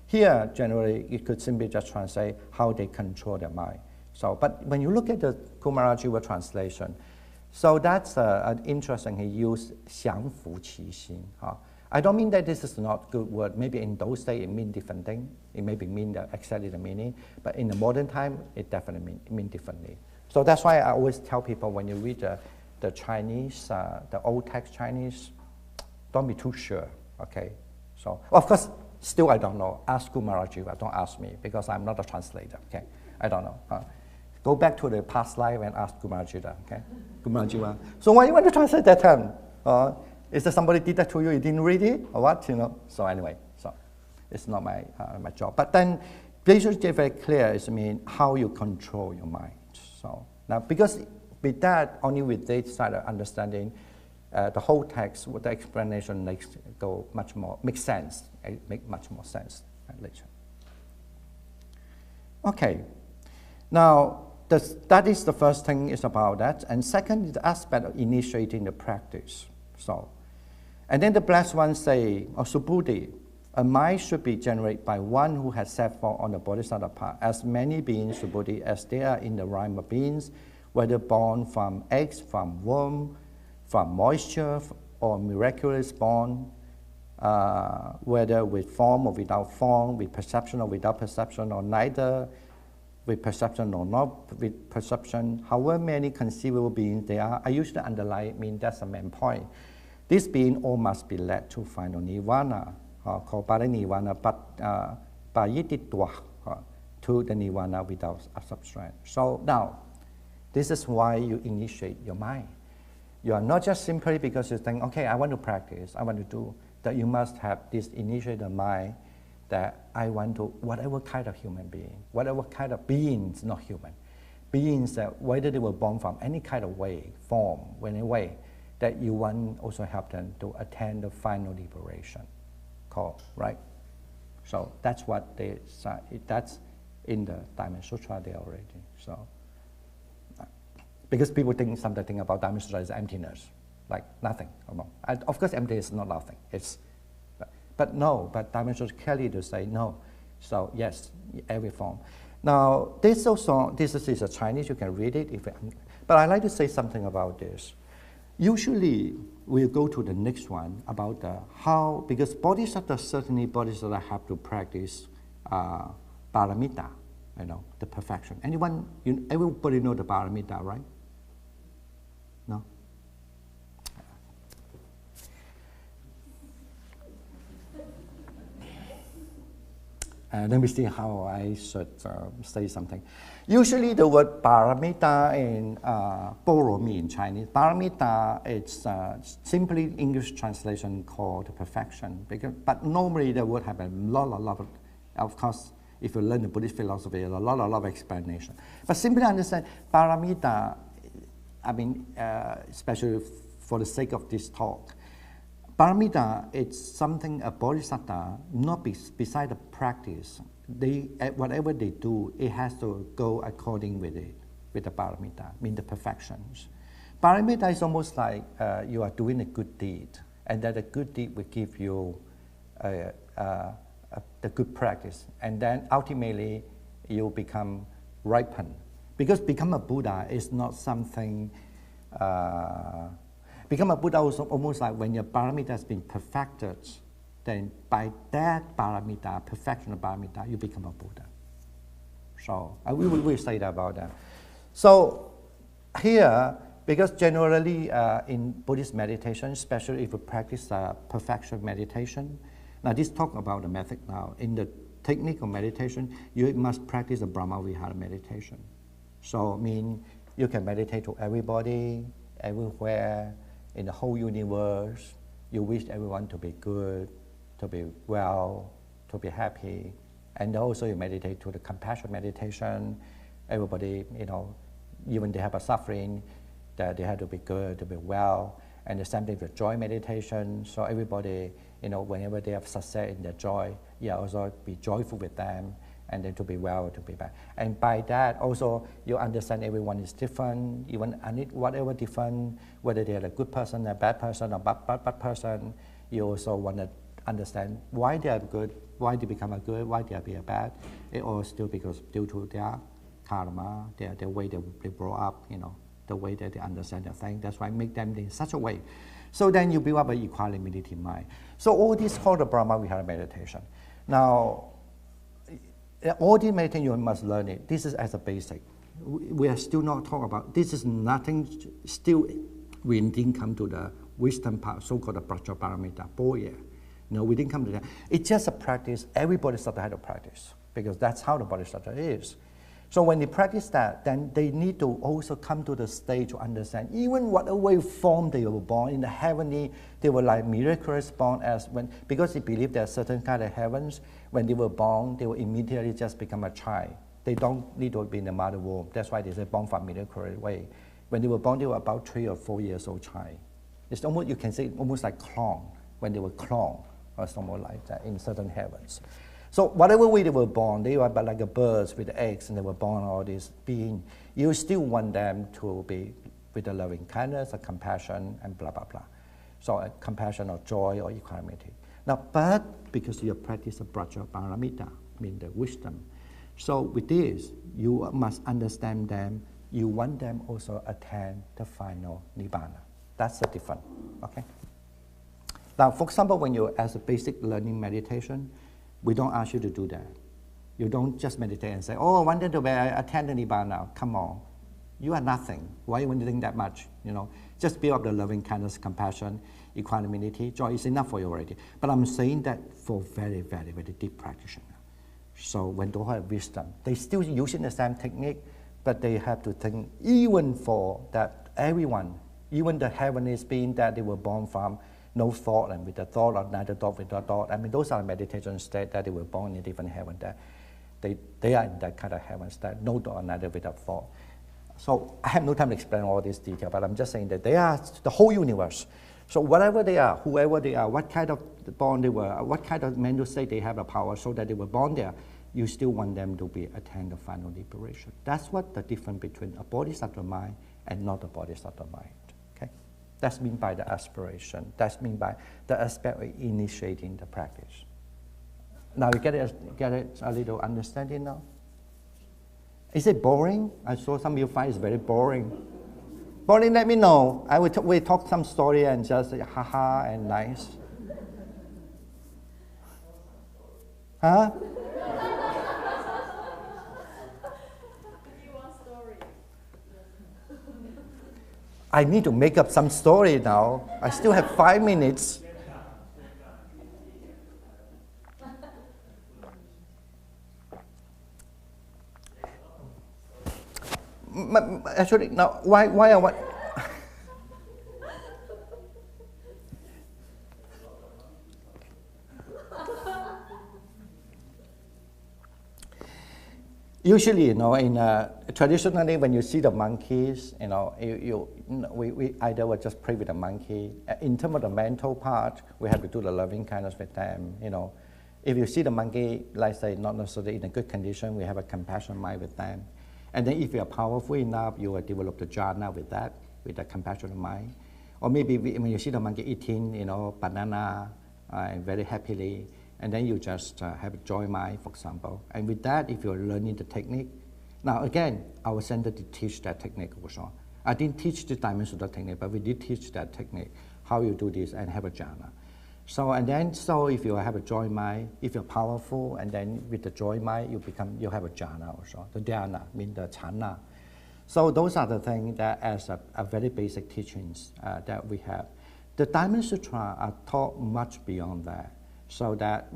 Here generally it could simply just translate how they control their mind. So, but when you look at the Kumarajiva translation. So that's interesting. He used 降伏其心. I don't mean that this is not a good word. Maybe in those days it means different thing. It maybe mean exactly the meaning. But in the modern time, it definitely mean differently. So that's why I always tell people when you read the Chinese, the old text Chinese, don't be too sure. Okay. So of course Still, I don't know. Ask Kumarajiva. Don't ask me because I'm not a translator. Okay, I don't know. Go back to the past life and ask Kumarajiva. Okay, Kumarajiva. So why you want to translate that term? Is there somebody did that to you? You didn't read it or what? You know. So anyway, so it's not my my job. But then, basically, very clear is how you control your mind. So now, because with that, only with this side of understanding, the whole text, with the explanation makes sense. Make much more sense later. Okay. Now, that is the first thing is about that, and second is the aspect of initiating the practice. So, and then the blessed one say, Subhuti, a mind should be generated by one who has set forth on the bodhisattva path, as many beings, Subhuti, as there are in the rhyme of beings, whether born from eggs, from womb, from moisture, or miraculous born, whether with form or without form, with perception or without perception, or neither with perception or not with perception, however many conceivable beings there are. I usually underline, that's the main point. This being all must be led to final nirvana, called parinirvana, but payititwa, to the nirvana without a substrate. So now, this is why you initiate your mind. You are not just simply because you think, okay, I want to practice, I want to do, that you must have this initiated mind that I want to, whatever kind of human being, whatever kind of beings, not human, beings that whether they were born from any kind of way, form, any way, that you want also help them to attain the final liberation, called, right? So that's what they say, that's in the Diamond Sutra there already. So, because people think something about Diamond Sutra is emptiness, like nothing. And of course, empty is not nothing. It's, but no, but Diamond Sutra clearly to say no. So yes, every form. Now this also, this is a Chinese. You can read it. But I like to say something about this. Usually we'll go to the next one about how, because bodhisattva, certainly bodhisattva have to practice paramita, the perfection. Everybody know the paramita, right? No? Let me see how I should say something. Usually the word paramita in Boromi in Chinese, paramita it's simply English translation called perfection. But normally the word have a lot of course, if you learn the Buddhist philosophy, a lot of explanation. But simply understand paramita, especially for the sake of this talk, paramita, it's something a bodhisattva, not beside the practice. Whatever they do, it has to go according with it, with the paramita, the perfections. Paramita is almost like you are doing a good deed, and that a good deed will give you the good practice, and then ultimately you become ripened. Because become a Buddha is not something. Become a Buddha is almost like when your paramita has been perfected, then by that paramita, perfection of paramita, you become a Buddha. So we say that about that. So here, because generally in Buddhist meditation, especially if you practice perfection meditation, now this talk about the method now. In the technique of meditation, you must practice the Brahma Vihara meditation. So you can meditate to everybody, everywhere, in the whole universe. You wish everyone to be good, to be well, to be happy. And also you meditate to the compassion meditation. Everybody, even they have a suffering, that they have to be good, to be well. And the same thing with joy meditation. So everybody, whenever they have success in their joy, also be joyful with them, and then to be well, to be bad. And by that also, you understand everyone is different, even whatever different, whether they are a good person, a bad person, or bad person, you also want to understand why they are good, why they become a good, why they are a bad. It all still because due to their karma, their way they grow up, the way that they understand the thing. That's why make them in such a way. So then you build up an equanimity mind. So all this called the Brahma Vihara meditation. Now, all the meditation you must learn it. This is as a basic. We are still not talking about, this is nothing, still we didn't come to the wisdom part, so-called the Prajaparamita, No, we didn't come to that. It's just a practice. Every bodhisattva had to practice because that's how the bodhisattva is. So when they practice that, then they need to also come to the stage to understand even whatever form they were born in the heavenly, they were like miraculous born as when, because they believe there are certain kind of heavens, when they were born, they will immediately just become a child. They don't need to be in the mother womb. That's why they say born from miraculous way. When they were born, they were about 3 or 4 years old child. It's almost, you can say, almost like clone, when they were cloned, or something like that in certain heavens. So whatever way they were born, they were like a birds with eggs, and they were born all these beings. You still want them to be with a loving kindness, a compassion, and blah, blah, blah. So a compassion or joy or equanimity. Now, but because you practice the Braja Paramita, meaning the wisdom, so with this, you must understand them. You want them also attain the final Nibbana. That's the difference, okay? Now, for example, when you, as a basic learning meditation, we don't ask you to do that. You don't just meditate and say, oh, I wanted to attain the Nibbana. Come on. You are nothing. Why you want to think that much? You know, just build up the loving kindness, compassion, equanimity, joy is enough for you already. But I'm saying that for very, very, very deep practitioner. So when they have wisdom, they still using the same technique, but they have to think even for that everyone, even the heavenly being that they were born from, no thought and with the thought or neither thought with the thought. I mean, those are meditation states that they were born in different heaven. That they are in that kind of heaven state, no thought or neither with a thought. So I have no time to explain all this detail, but I'm just saying that they are the whole universe. So whatever they are, whoever they are, what kind of born they were, what kind of mental state they have the power, so that they were born there, you still want them to be attain the final liberation. That's what the difference between a bodhisattva mind and not a bodhisattva mind. Okay, that's mean by the aspiration. That's mean by the aspect of initiating the practice. Now you get it a little understanding now. Is it boring? I saw some of you find it's very boring. Boring, let me know. I will we talk some story and just say, haha and nice. Huh? I need to make up some story now. I still have 5 minutes. Actually, now, why I want... Usually, you know, traditionally, when you see the monkeys, you know, we either would just play with the monkey. In terms of the mental part, we have to do the loving kindness with them. You know, if you see the monkey, like say, not necessarily in a good condition, we have a compassion mind with them. And then if you are powerful enough, you will develop the jhana with that, with the compassionate mind. Or maybe when you see the monkey eating, you know, banana very happily, and then you just have a joy mind, for example. And with that, if you're learning the technique, now again, our center did teach that technique also. I didn't teach the Diamond Sutra technique, but we did teach that technique, how you do this and have a jhana. So if you have a joy mind, if you're powerful, and then with the joy mind, you have a jhana also. The dhyana means the chana. So those are the things that as a very basic teachings that we have. The Diamond Sutra are taught much beyond that. So that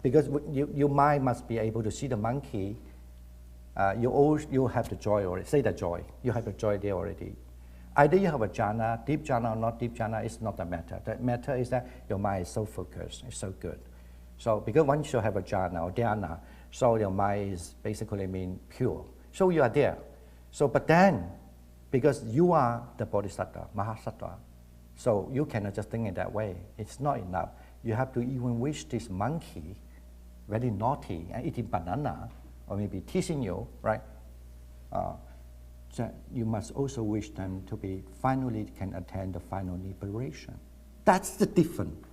because your mind must be able to see the monkey, you have the joy already. Say the joy, you have the joy there already. Either you have a jhana, deep jhana or not deep jhana, is not the matter. The matter is that your mind is so focused, it's so good. So because once you have a jhana or dhyana, so your mind is basically mean pure. So you are there. So but then, because you are the bodhisattva, mahasattva, so you cannot just think in that way. It's not enough. You have to even wish this monkey, very naughty, and eating banana, or maybe teasing you, right? So you must also wish them to be finally can attain the final liberation. That's the difference.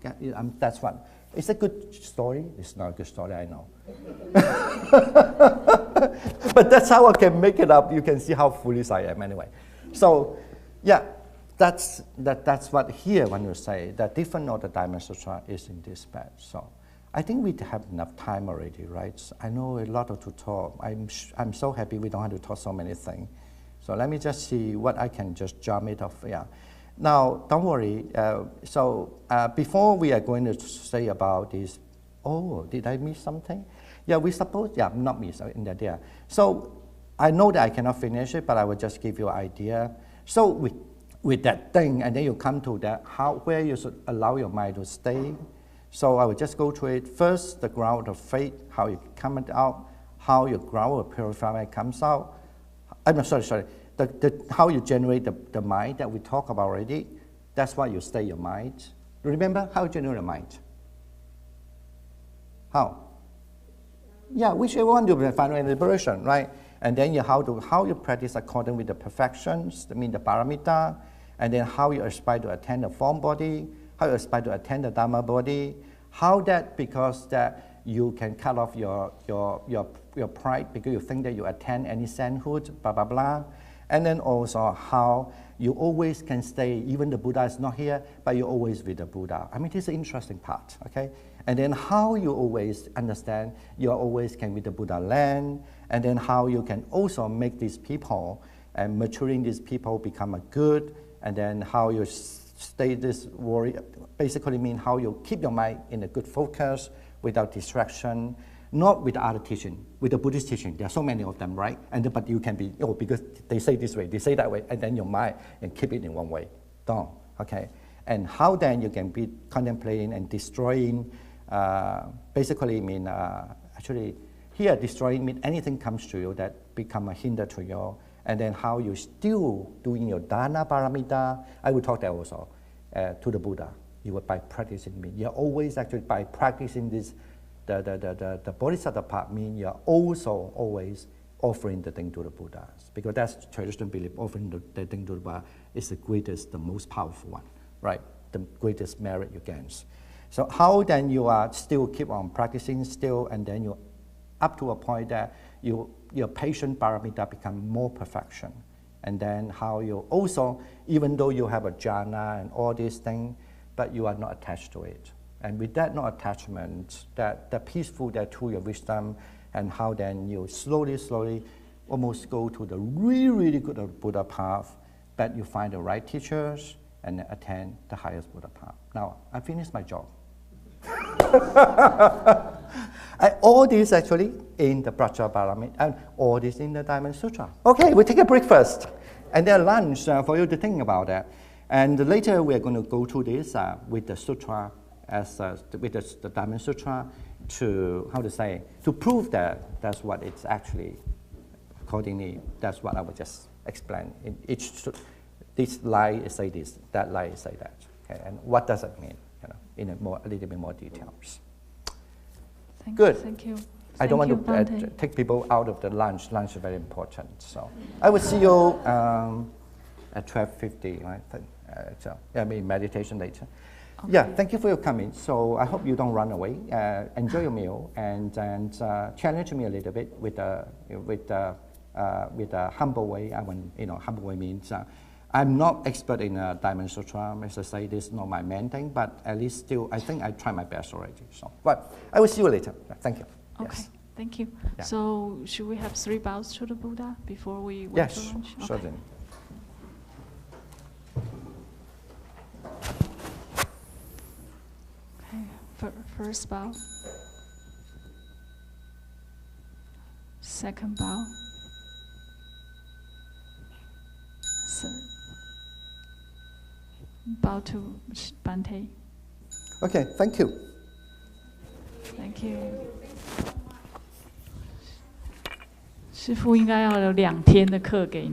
That's what. It's a good story. It's not a good story, I know. But that's how I can make it up. You can see how foolish I am anyway. So, yeah. That's what here when you say that different of the Diamond Sutra is in this path. So I think we have enough time already, right? So I know a lot to talk. I'm so happy we don't have to talk so many things. So let me just see what I can just jump it off. Yeah, Now, don't worry. Before we are going to say about this, oh, did I miss something? Yeah, we suppose, yeah, not miss in there. So I know that I cannot finish it, but I will just give you an idea. So with that thing, and then you come to that, where you should allow your mind to stay. So I will just go through it. First, the ground of faith, how it comes out, how your ground of purifier comes out. I'm sorry. How you generate the mind that we talked about already. That's why you stay your mind. Remember how you generate the mind? How? Yeah, whichever one you find in liberation, right? And then how you practice according with the perfections, I mean the paramita, and then how you aspire to attain the form body, how you aspire to attain the Dhamma body, how that because that you can cut off your pride because you think that you attain any sainthood, blah blah blah, and then also how you always can stay, even the Buddha is not here, but you're always with the Buddha. I mean, this is an interesting part, okay? And then how you always understand you always can with the Buddha land, and then how you can also make these people and maturing these people become a good, and then how you stay this worry, basically mean how you keep your mind in a good focus without distraction, not with other teaching, with the Buddhist teaching. There are so many of them, right? But you can be, because they say this way, they say that way, and then your mind and keep it in one way. Don't, okay? And how then you can be contemplating and destroying, basically mean, actually, here destroying mean anything comes to you that become a hinder to you, and then how you still doing your dana paramita. I will talk that also to the Buddha. You will by practicing me. You're always actually by practicing this, the bodhisattva part mean you're also always offering the thing to the Buddhas, because that's traditional belief. Offering the thing to the Buddha is the greatest, the most powerful one, right? The greatest merit you gain. So how then you are still keep on practicing still, and then you up to a point that your patient paramita become more perfection, and then how you also, even though you have a jhana and all these things, but you are not attached to it. And with that not attachment, that the peaceful that through your wisdom, and how then you slowly almost go to the really good Buddha path, that you find the right teachers and attain the highest Buddha path. Now, I finished my job. All this actually in the Prajaparamita, and all this in the Diamond Sutra. Okay, we take a break first, and then lunch for you to think about that. And later we are going to go through this with the Sutra, with the Diamond Sutra, to to prove that that's what it's actually. Accordingly, that's what I will just explain. In each this lie say this, that lie say that, okay? And what does it mean? In a little bit more details. Good. Thank you. I don't want to take people out of the lunch. Lunch is very important. So I will see you at 12:50. Right? Meditation later. Okay. Yeah. Thank you for your coming. So I hope you don't run away. Enjoy your meal and challenge me a little bit with a humble way. Humble way means. I'm not expert in Diamond Sutra. As I say, this is not my main thing, but at least still, I think I try my best already. So, but I will see you later. Thank you. Okay, yes. Thank you. Yeah. So, should we have 3 bows to the Buddha before we went to lunch? Yes, certainly. Okay, first bow. Second bow. Third. Bow to Bante. Okay, thank you. Thank you. 师父应该要有2天的课给